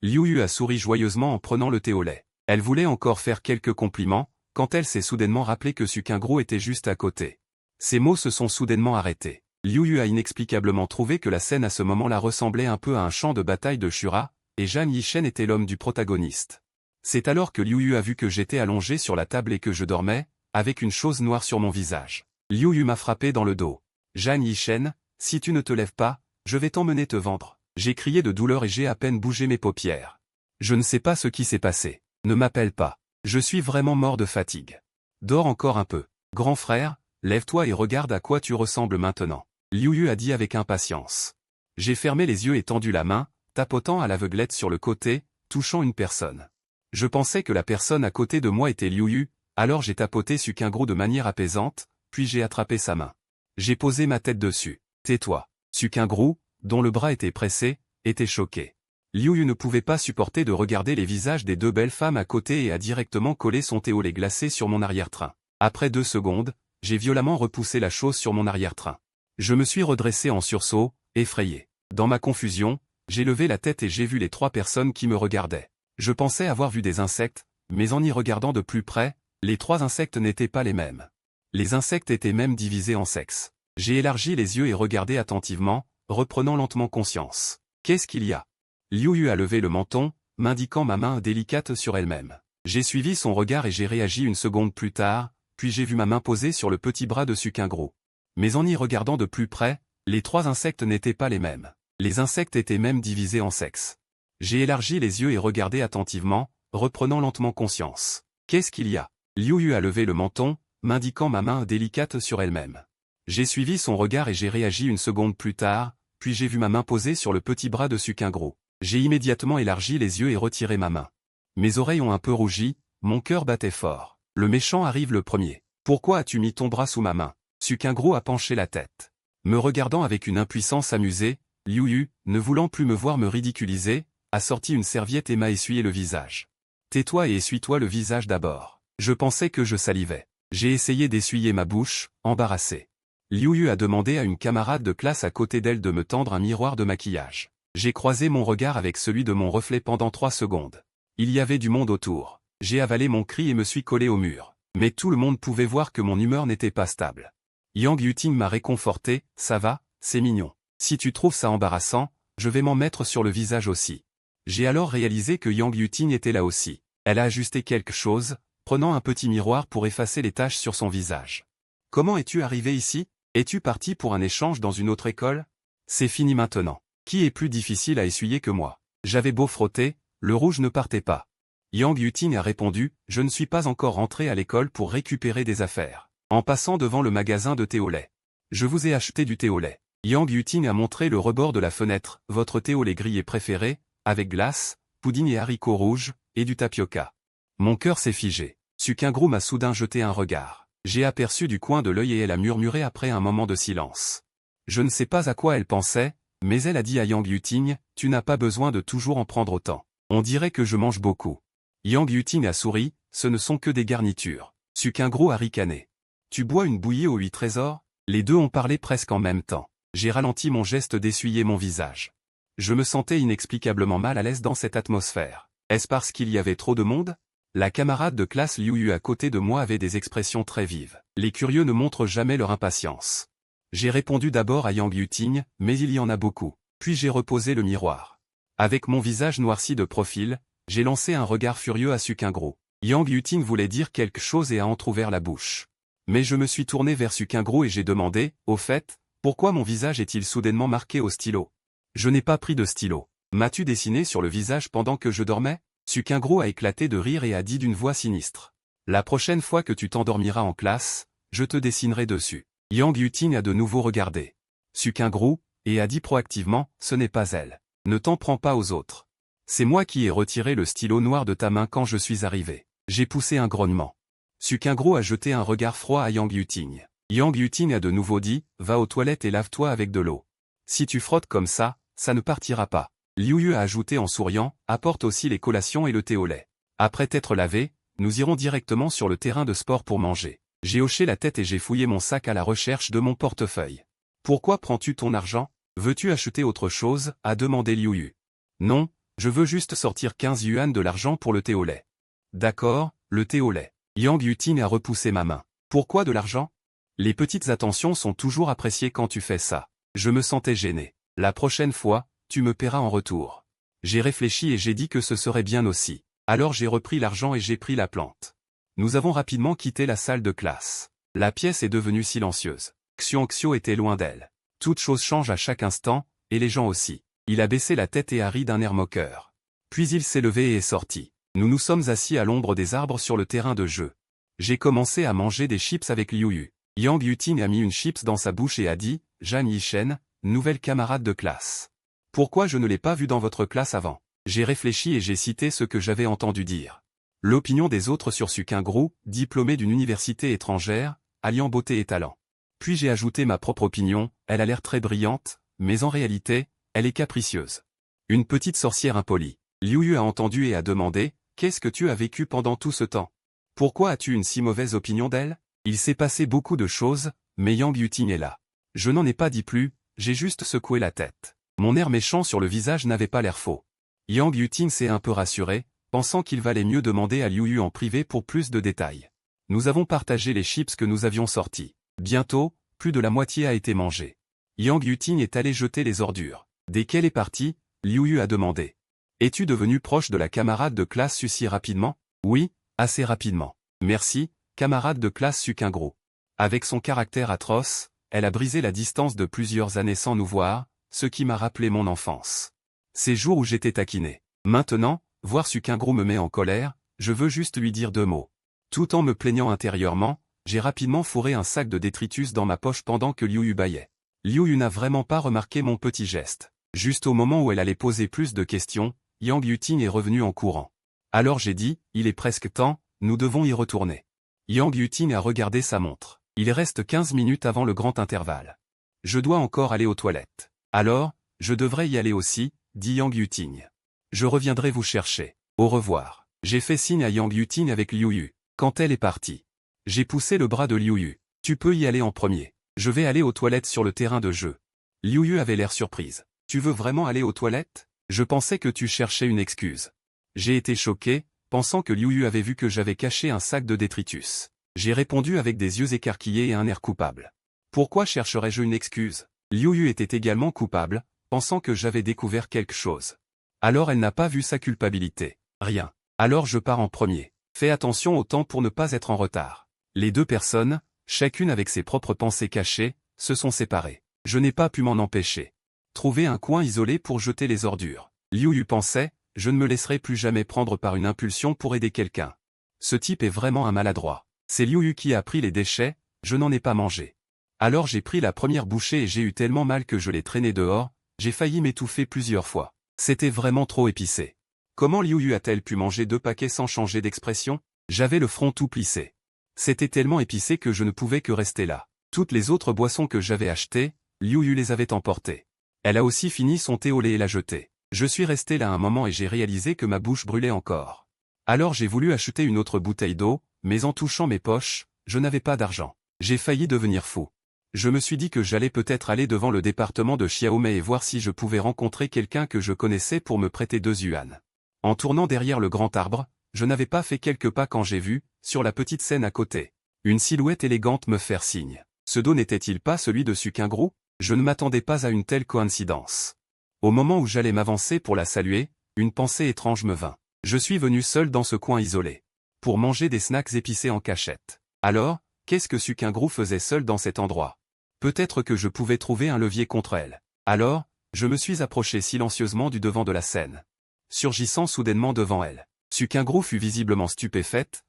Liu Yu a souri joyeusement en prenant le thé au lait. Elle voulait encore faire quelques compliments, quand elle s'est soudainement rappelé que Sukingro était juste à côté. Ses mots se sont soudainement arrêtés. Liu Yu a inexplicablement trouvé que la scène à ce moment-là ressemblait un peu à un champ de bataille de Shura, et Jan Yishen était l'homme du protagoniste. C'est alors que Liu Yu a vu que j'étais allongé sur la table et que je dormais, avec une chose noire sur mon visage. Liu Yu m'a frappé dans le dos. Jan Yishen, si tu ne te lèves pas, je vais t'emmener te vendre. J'ai crié de douleur et j'ai à peine bougé mes paupières. Je ne sais pas ce qui s'est passé. Ne m'appelle pas. Je suis vraiment mort de fatigue. Dors encore un peu. Grand frère, lève-toi et regarde à quoi tu ressembles maintenant. Liu Yu a dit avec impatience. J'ai fermé les yeux et tendu la main, tapotant à l'aveuglette sur le côté, touchant une personne. Je pensais que la personne à côté de moi était Liu Yu, alors j'ai tapoté Sukingro de manière apaisante, puis j'ai attrapé sa main. J'ai posé ma tête dessus. Tais-toi. Sukingro, dont le bras était pressé, était choqué. Liu Yu ne pouvait pas supporter de regarder les visages des 2 belles femmes à côté et a directement collé son thé au lait glacé sur mon arrière-train. Après 2 secondes, j'ai violemment repoussé la chose sur mon arrière-train. Je me suis redressé en sursaut, effrayé. Dans ma confusion, j'ai levé la tête et j'ai vu les 3 personnes qui me regardaient. Je pensais avoir vu des insectes, mais en y regardant de plus près, les 3 insectes n'étaient pas les mêmes. Les insectes étaient même divisés en sexes. J'ai élargi les yeux et regardé attentivement, reprenant lentement conscience. Qu'est-ce qu'il y a? Liu Yu a levé le menton, m'indiquant ma main délicate sur elle-même. J'ai suivi son regard et j'ai réagi une seconde plus tard, puis j'ai vu ma main posée sur le petit bras de Sukingro. Mais en y regardant de plus près, les 3 insectes n'étaient pas les mêmes. Les insectes étaient même divisés en sexes. J'ai élargi les yeux et regardé attentivement, reprenant lentement conscience. Qu'est-ce qu'il y a? Liu Yu a levé le menton, m'indiquant ma main délicate sur elle-même. J'ai suivi son regard et j'ai réagi une seconde plus tard, puis j'ai vu ma main posée sur le petit bras de Sukingro. J'ai immédiatement élargi les yeux et retiré ma main. Mes oreilles ont un peu rougi, mon cœur battait fort. Le méchant arrive le premier. Pourquoi as-tu mis ton bras sous ma main? Sukingro a penché la tête. Me regardant avec une impuissance amusée, Liu Yu, ne voulant plus me voir me ridiculiser, a sorti une serviette et m'a essuyé le visage. Tais-toi et essuie-toi le visage d'abord. Je pensais que je salivais. J'ai essayé d'essuyer ma bouche, embarrassé. Liu Yu a demandé à une camarade de classe à côté d'elle de me tendre un miroir de maquillage. J'ai croisé mon regard avec celui de mon reflet pendant 3 secondes. Il y avait du monde autour. J'ai avalé mon cri et me suis collé au mur. Mais tout le monde pouvait voir que mon humeur n'était pas stable. Yang Yuting m'a réconforté, ça va, c'est mignon. Si tu trouves ça embarrassant, je vais m'en mettre sur le visage aussi. J'ai alors réalisé que Yang Yuting était là aussi. Elle a ajusté quelque chose, prenant un petit miroir pour effacer les taches sur son visage. Comment es-tu arrivé ici? Es-tu parti pour un échange dans une autre école? C'est fini maintenant. Qui est plus difficile à essuyer que moi? J'avais beau frotter, le rouge ne partait pas. Yang Yuting a répondu, je ne suis pas encore rentré à l'école pour récupérer des affaires. En passant devant le magasin de thé au lait. Je vous ai acheté du thé au lait. Yang Yuting a montré le rebord de la fenêtre, votre thé au lait grillé préféré, avec glace, pudding et haricots rouges, et du tapioca. Mon cœur s'est figé. Sukingro m'a soudain jeté un regard. J'ai aperçu du coin de l'œil et elle a murmuré après un moment de silence. Je ne sais pas à quoi elle pensait, mais elle a dit à Yang Yuting, tu n'as pas besoin de toujours en prendre autant. On dirait que je mange beaucoup. Yang Yuting a souri, ce ne sont que des garnitures. Sukingro a ricané. Tu bois une bouillie aux 8 trésors? Les deux ont parlé presque en même temps. J'ai ralenti mon geste d'essuyer mon visage. Je me sentais inexplicablement mal à l'aise dans cette atmosphère. Est-ce parce qu'il y avait trop de monde? La camarade de classe Liu Yu à côté de moi avait des expressions très vives. Les curieux ne montrent jamais leur impatience. J'ai répondu d'abord à Yang Yuting, mais il y en a beaucoup. Puis j'ai reposé le miroir. Avec mon visage noirci de profil, j'ai lancé un regard furieux à Sukingro. Yang Yuting voulait dire quelque chose et a entrouvert la bouche. Mais je me suis tourné vers Sukingro et j'ai demandé, au fait, pourquoi mon visage est-il soudainement marqué au stylo? Je n'ai pas pris de stylo. M'as-tu dessiné sur le visage pendant que je dormais? Sukingro a éclaté de rire et a dit d'une voix sinistre. La prochaine fois que tu t'endormiras en classe, je te dessinerai dessus. Yang Yuting a de nouveau regardé Sukingro, et a dit proactivement, ce n'est pas elle. Ne t'en prends pas aux autres. C'est moi qui ai retiré le stylo noir de ta main quand je suis arrivé. J'ai poussé un grognement. Sukingro a jeté un regard froid à Yang Yuting. Yang Yuting a de nouveau dit, va aux toilettes et lave-toi avec de l'eau. Si tu frottes comme ça ne partira pas. Liu Yu a ajouté en souriant, apporte aussi les collations et le thé au lait. Après t'être lavé, nous irons directement sur le terrain de sport pour manger. J'ai hoché la tête et j'ai fouillé mon sac à la recherche de mon portefeuille. Pourquoi prends-tu ton argent? Veux-tu acheter autre chose? A demandé Liu Yu. Non, je veux juste sortir 15 yuan de l'argent pour le thé au lait. D'accord, le thé au lait. Yang Yuting a repoussé ma main. Pourquoi de l'argent? Les petites attentions sont toujours appréciées quand tu fais ça. Je me sentais gêné. La prochaine fois, tu me paieras en retour. J'ai réfléchi et j'ai dit que ce serait bien aussi. Alors j'ai repris l'argent et j'ai pris la plante. Nous avons rapidement quitté la salle de classe. La pièce est devenue silencieuse. Xiongxiu était loin d'elle. Toute chose change à chaque instant, et les gens aussi. Il a baissé la tête et a ri d'un air moqueur. Puis il s'est levé et est sorti. Nous nous sommes assis à l'ombre des arbres sur le terrain de jeu. J'ai commencé à manger des chips avec Liu Yu. Yang Yuting a mis une chips dans sa bouche et a dit, Zhang Yishen, nouvelle camarade de classe. Pourquoi je ne l'ai pas vue dans votre classe avant? J'ai réfléchi et j'ai cité ce que j'avais entendu dire. L'opinion des autres sur Sukingro, diplômé d'une université étrangère, alliant beauté et talent. Puis j'ai ajouté ma propre opinion, elle a l'air très brillante, mais en réalité, elle est capricieuse. Une petite sorcière impolie. Liu Yu a entendu et a demandé, qu'est-ce que tu as vécu pendant tout ce temps? Pourquoi as-tu une si mauvaise opinion d'elle? Il s'est passé beaucoup de choses, mais Yang Yuting est là. Je n'en ai pas dit plus, j'ai juste secoué la tête. Mon air méchant sur le visage n'avait pas l'air faux. Yang Yuting s'est un peu rassuré, pensant qu'il valait mieux demander à Liu Yu en privé pour plus de détails. Nous avons partagé les chips que nous avions sortis. Bientôt, plus de la moitié a été mangée. Yang Yuting est allé jeter les ordures. Dès qu'elle est partie, Liu Yu a demandé. Es-tu devenu proche de la camarade de classe Su si rapidement? Oui, assez rapidement. Merci, camarade de classe Su Qingru. Avec son caractère atroce, elle a brisé la distance de plusieurs années sans nous voir, ce qui m'a rappelé mon enfance. Ces jours où j'étais taquiné. Maintenant, voir Su Qingru me met en colère, je veux juste lui dire 2 mots. Tout en me plaignant intérieurement, j'ai rapidement fourré un sac de détritus dans ma poche pendant que Liu Yu bâillait. Liu Yu n'a vraiment pas remarqué mon petit geste. Juste au moment où elle allait poser plus de questions, Yang Yuting est revenu en courant. Alors j'ai dit, il est presque temps, nous devons y retourner. Yang Yuting a regardé sa montre. Il reste 15 minutes avant le grand intervalle. Je dois encore aller aux toilettes. Alors, je devrais y aller aussi, dit Yang Yuting. Je reviendrai vous chercher. Au revoir. J'ai fait signe à Yang Yuting avec Liu Yu. Quand elle est partie, j'ai poussé le bras de Liu Yu. Tu peux y aller en premier. Je vais aller aux toilettes sur le terrain de jeu. Liu Yu avait l'air surprise. Tu veux vraiment aller aux toilettes? Je pensais que tu cherchais une excuse. J'ai été choqué, pensant que Liu Yu avait vu que j'avais caché un sac de détritus. J'ai répondu avec des yeux écarquillés et un air coupable. Pourquoi chercherais-je une excuse? Liu Yu était également coupable, pensant que j'avais découvert quelque chose. Alors elle n'a pas vu sa culpabilité. Rien. Alors je pars en premier. Fais attention au temps pour ne pas être en retard. Les 2 personnes, chacune avec ses propres pensées cachées, se sont séparées. Je n'ai pas pu m'en empêcher. Trouver un coin isolé pour jeter les ordures. Liu Yu pensait, je ne me laisserai plus jamais prendre par une impulsion pour aider quelqu'un. Ce type est vraiment un maladroit. C'est Liu Yu qui a pris les déchets, je n'en ai pas mangé. Alors j'ai pris la première bouchée et j'ai eu tellement mal que je l'ai traîné dehors, j'ai failli m'étouffer plusieurs fois. C'était vraiment trop épicé. Comment Liu Yu a-t-elle pu manger 2 paquets sans changer d'expression? J'avais le front tout plissé. C'était tellement épicé que je ne pouvais que rester là. Toutes les autres boissons que j'avais achetées, Liu Yu les avait emportées. Elle a aussi fini son thé au lait et l'a jeté. Je suis resté là un moment et j'ai réalisé que ma bouche brûlait encore. Alors j'ai voulu acheter une autre bouteille d'eau, mais en touchant mes poches, je n'avais pas d'argent. J'ai failli devenir fou. Je me suis dit que j'allais peut-être aller devant le département de Xiaomei et voir si je pouvais rencontrer quelqu'un que je connaissais pour me prêter 2 yuans. En tournant derrière le grand arbre, je n'avais pas fait quelques pas quand j'ai vu, sur la petite scène à côté, une silhouette élégante me faire signe. Ce dos n'était-il pas celui de Su Qingru? Je ne m'attendais pas à une telle coïncidence. Au moment où j'allais m'avancer pour la saluer, une pensée étrange me vint. Je suis venu seul dans ce coin isolé. Pour manger des snacks épicés en cachette. Alors, qu'est-ce que Su Qingru faisait seul dans cet endroit? Peut-être que je pouvais trouver un levier contre elle. Alors, je me suis approché silencieusement du devant de la scène. Surgissant soudainement devant elle. Su Qingru fut visiblement stupéfaite,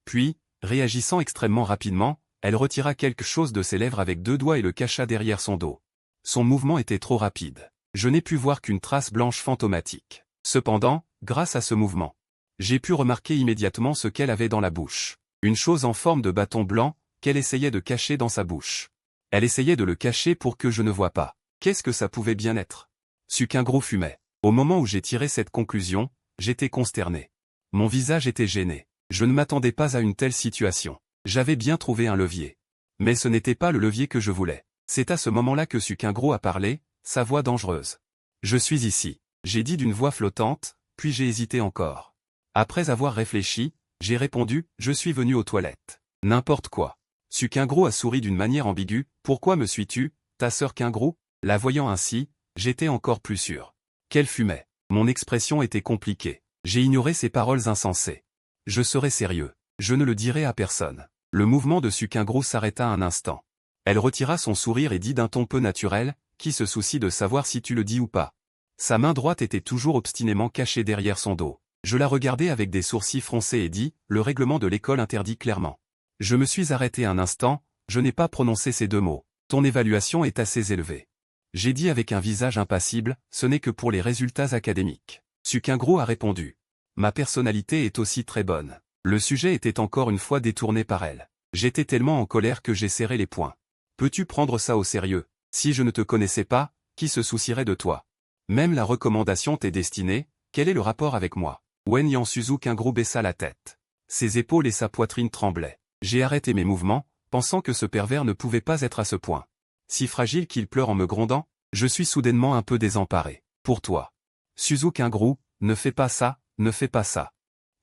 Puis, réagissant extrêmement rapidement, elle retira quelque chose de ses lèvres avec 2 doigts et le cacha derrière son dos. Son mouvement était trop rapide. Je n'ai pu voir qu'une trace blanche fantomatique. Cependant, grâce à ce mouvement, j'ai pu remarquer immédiatement ce qu'elle avait dans la bouche. Une chose en forme de bâton blanc, qu'elle essayait de cacher dans sa bouche. Elle essayait de le cacher pour que je ne voie pas. Qu'est-ce que ça pouvait bien être? Su Qingru fumait. Au moment où j'ai tiré cette conclusion, j'étais consterné. Mon visage était gêné. Je ne m'attendais pas à une telle situation. J'avais bien trouvé un levier. Mais ce n'était pas le levier que je voulais. C'est à ce moment-là que Su Qingru a parlé, sa voix dangereuse. Je suis ici. J'ai dit d'une voix flottante, puis j'ai hésité encore. Après avoir réfléchi, j'ai répondu, je suis venu aux toilettes. N'importe quoi. Su Qingru a souri d'une manière ambiguë, pourquoi me suis-tu, ta sœur Qingru? La voyant ainsi, j'étais encore plus sûr. Qu'elle fumait. Mon expression était compliquée. J'ai ignoré ses paroles insensées. Je serai sérieux. Je ne le dirai à personne. Le mouvement de Su Qingru s'arrêta un instant. Elle retira son sourire et dit d'un ton peu naturel, qui se soucie de savoir si tu le dis ou pas. Sa main droite était toujours obstinément cachée derrière son dos. Je la regardai avec des sourcils froncés et dis, le règlement de l'école interdit clairement. Je me suis arrêté un instant, je n'ai pas prononcé ces 2 mots. Ton évaluation est assez élevée. J'ai dit avec un visage impassible, ce n'est que pour les résultats académiques. Su Qingru a répondu. Ma personnalité est aussi très bonne. Le sujet était encore une fois détourné par elle. J'étais tellement en colère que j'ai serré les poings. Peux-tu prendre ça au sérieux? Si je ne te connaissais pas, qui se soucierait de toi? Même la recommandation t'est destinée, quel est le rapport avec moi? Wen Yansuzu Qingru baissa la tête. Ses épaules et sa poitrine tremblaient. J'ai arrêté mes mouvements, pensant que ce pervers ne pouvait pas être à ce point. Si fragile qu'il pleure en me grondant, je suis soudainement un peu désemparé. Pour toi. Suzu-Kingru, ne fais pas ça, ne fais pas ça.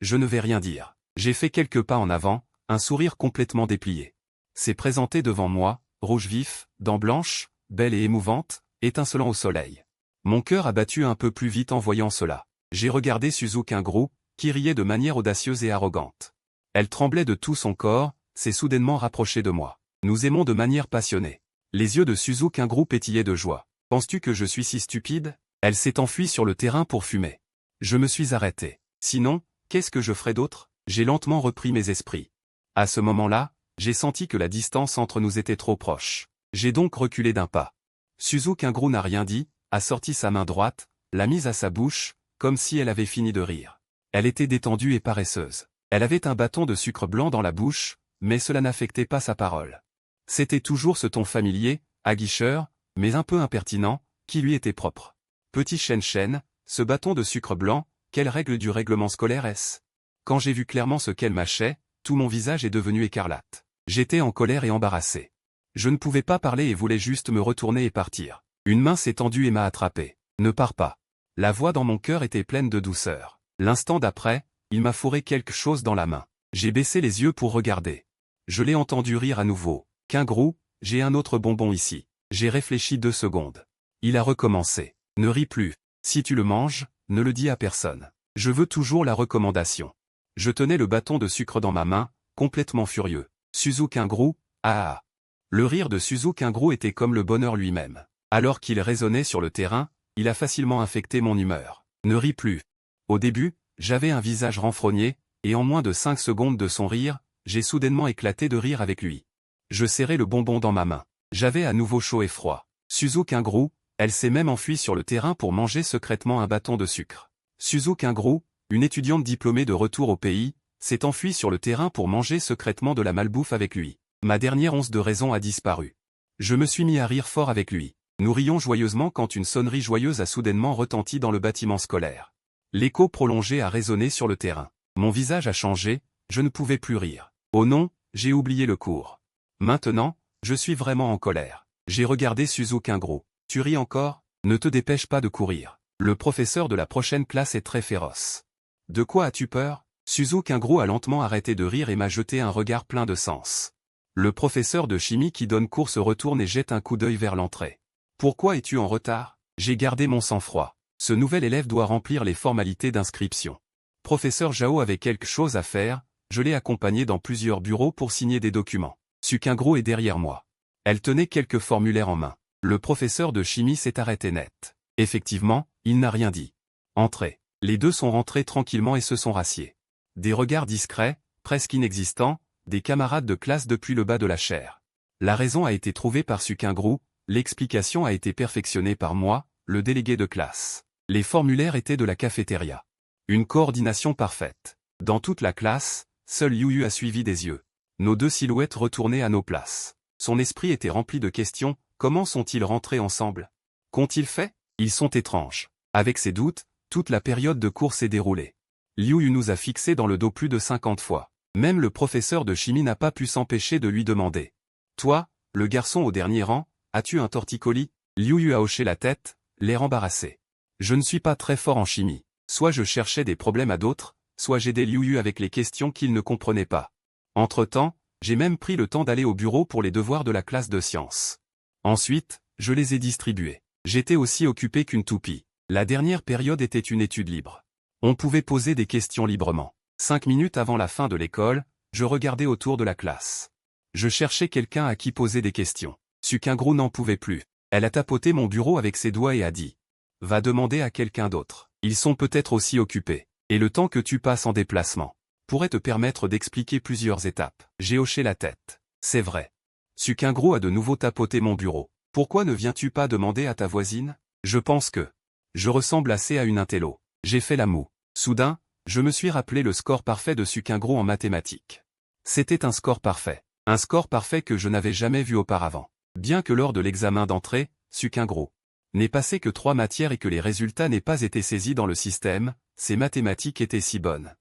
Je ne vais rien dire. J'ai fait quelques pas en avant, un sourire complètement déplié. S'est présenté devant moi, rouge vif, dents blanches, belle et émouvante, étincelant au soleil. Mon cœur a battu un peu plus vite en voyant cela. J'ai regardé Suzu-Kingru, qui riait de manière audacieuse et arrogante. Elle tremblait de tout son corps, s'est soudainement rapprochée de moi. Nous aimons de manière passionnée. Les yeux de Suzu-Kingru pétillaient de joie. Penses-tu que je suis si stupide? Elle s'est enfuie sur le terrain pour fumer. Je me suis arrêté. Sinon, qu'est-ce que je ferais d'autre? J'ai lentement repris mes esprits. À ce moment-là, j'ai senti que la distance entre nous était trop proche. J'ai donc reculé d'un pas. Suzu-Kingru n'a rien dit, a sorti sa main droite, l'a mise à sa bouche, comme si elle avait fini de rire. Elle était détendue et paresseuse. Elle avait un bâton de sucre blanc dans la bouche, mais cela n'affectait pas sa parole. C'était toujours ce ton familier, aguicheur, mais un peu impertinent, qui lui était propre. Petit Shen-Shen, ce bâton de sucre blanc, quelle règle du règlement scolaire est-ce? Quand j'ai vu clairement ce qu'elle mâchait, tout mon visage est devenu écarlate. J'étais en colère et embarrassé. Je ne pouvais pas parler et voulais juste me retourner et partir. Une main s'est tendue et m'a attrapé. Ne pars pas. La voix dans mon cœur était pleine de douceur. L'instant d'après, il m'a fourré quelque chose dans la main. J'ai baissé les yeux pour regarder. Je l'ai entendu rire à nouveau. Kingru, j'ai un autre bonbon ici. J'ai réfléchi 2 secondes. Il a recommencé. Ne ris plus. Si tu le manges, ne le dis à personne. Je veux toujours la recommandation. Je tenais le bâton de sucre dans ma main, complètement furieux. Suzu-Kingru, ah ah. Le rire de Suzu-Kingru était comme le bonheur lui-même. Alors qu'il résonnait sur le terrain, il a facilement infecté mon humeur. Ne ris plus. Au début, j'avais un visage renfrogné, et en moins de 5 secondes de son rire, j'ai soudainement éclaté de rire avec lui. Je serrais le bonbon dans ma main. J'avais à nouveau chaud et froid. Suzu-Kingru, elle s'est même enfuie sur le terrain pour manger secrètement un bâton de sucre. Suzu-Kingru, une étudiante diplômée de retour au pays, s'est enfuie sur le terrain pour manger secrètement de la malbouffe avec lui. Ma dernière once de raison a disparu. Je me suis mis à rire fort avec lui. Nous rions joyeusement quand une sonnerie joyeuse a soudainement retenti dans le bâtiment scolaire. L'écho prolongé a résonné sur le terrain. Mon visage a changé, je ne pouvais plus rire. Oh non, j'ai oublié le cours. Maintenant, je suis vraiment en colère. J'ai regardé Suzu-Kingru. Tu ris encore? Ne te dépêche pas de courir. Le professeur de la prochaine classe est très féroce. De quoi as-tu peur? Suzu-Kingru a lentement arrêté de rire et m'a jeté un regard plein de sens. Le professeur de chimie qui donne cours se retourne et jette un coup d'œil vers l'entrée. Pourquoi es-tu en retard? J'ai gardé mon sang-froid. Ce nouvel élève doit remplir les formalités d'inscription. Professeur Zhao avait quelque chose à faire, je l'ai accompagné dans plusieurs bureaux pour signer des documents. Suzu-Kingru est derrière moi. Elle tenait quelques formulaires en main. Le professeur de chimie s'est arrêté net. Effectivement, il n'a rien dit. Entrez. Les deux sont rentrés tranquillement et se sont rassieds. Des regards discrets, presque inexistants, des camarades de classe depuis le bas de la chaire. La raison a été trouvée par Suzu-Kingru, l'explication a été perfectionnée par moi, le délégué de classe. Les formulaires étaient de la cafétéria. Une coordination parfaite. Dans toute la classe, seul Yu a suivi des yeux. Nos deux silhouettes retournées à nos places. Son esprit était rempli de questions. Comment sont-ils rentrés ensemble? Qu'ont-ils fait? Ils sont étranges. Avec ses doutes, toute la période de cours s'est déroulée. Liu nous a fixés dans le dos plus de 50 fois. Même le professeur de chimie n'a pas pu s'empêcher de lui demander. Toi, le garçon au dernier rang, as-tu un torticolis? Liu a hoché la tête, l'air embarrassé. Je ne suis pas très fort en chimie. Soit je cherchais des problèmes à d'autres, soit j'aidais Liu avec les questions qu'il ne comprenait pas. Entre-temps, j'ai même pris le temps d'aller au bureau pour les devoirs de la classe de sciences. Ensuite, je les ai distribués. J'étais aussi occupé qu'une toupie. La dernière période était une étude libre. On pouvait poser des questions librement. 5 minutes avant la fin de l'école, je regardais autour de la classe. Je cherchais quelqu'un à qui poser des questions. Suzu-Kingru n'en pouvait plus. Elle a tapoté mon bureau avec ses doigts et a dit « Va demander à quelqu'un d'autre. Ils sont peut-être aussi occupés. Et le temps que tu passes en déplacement pourrait te permettre d'expliquer plusieurs étapes. » J'ai hoché la tête. C'est vrai. Suzu-Kingru a de nouveau tapoté mon bureau. Pourquoi ne viens-tu pas demander à ta voisine? Je pense que je ressemble assez à une intello. J'ai fait la moue. Soudain, je me suis rappelé le score parfait de Suzu-Kingru en mathématiques. C'était un score parfait. Un score parfait que je n'avais jamais vu auparavant. Bien que lors de l'examen d'entrée, Suzu-Kingru n'ait passé que 3 matières et que les résultats n'aient pas été saisis dans le système, ses mathématiques étaient si bonnes.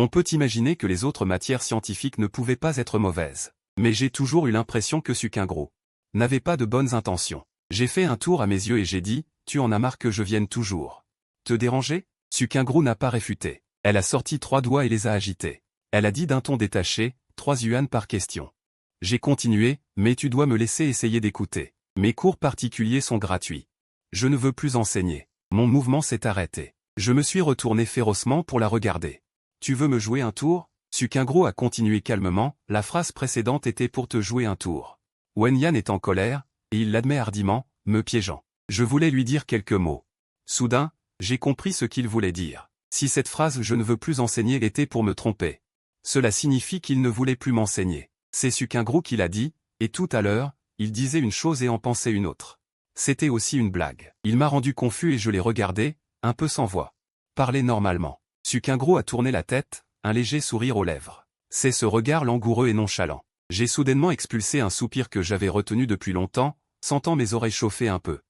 On peut imaginer que les autres matières scientifiques ne pouvaient pas être mauvaises. Mais j'ai toujours eu l'impression que Sukingro n'avait pas de bonnes intentions. J'ai fait un tour à mes yeux et j'ai dit, tu en as marre que je vienne toujours te déranger? Sukingro n'a pas réfuté. Elle a sorti 3 doigts et les a agités. Elle a dit d'un ton détaché, 3 yuan par question. J'ai continué, mais tu dois me laisser essayer d'écouter. Mes cours particuliers sont gratuits. Je ne veux plus enseigner. Mon mouvement s'est arrêté. Je me suis retourné férocement pour la regarder. Tu veux me jouer un tour? Sukingro a continué calmement, la phrase précédente était pour te jouer un tour. Wenyan est en colère, et il l'admet hardiment, me piégeant. Je voulais lui dire quelques mots. Soudain, j'ai compris ce qu'il voulait dire. Si cette phrase « je ne veux plus enseigner » était pour me tromper. Cela signifie qu'il ne voulait plus m'enseigner. C'est Sukingro qui l'a dit, et tout à l'heure, il disait une chose et en pensait une autre. C'était aussi une blague. Il m'a rendu confus et je l'ai regardé, un peu sans voix. Parler normalement. Sukingro a tourné la tête, un léger sourire aux lèvres. C'est ce regard langoureux et nonchalant. J'ai soudainement expulsé un soupir que j'avais retenu depuis longtemps, sentant mes oreilles chauffer un peu.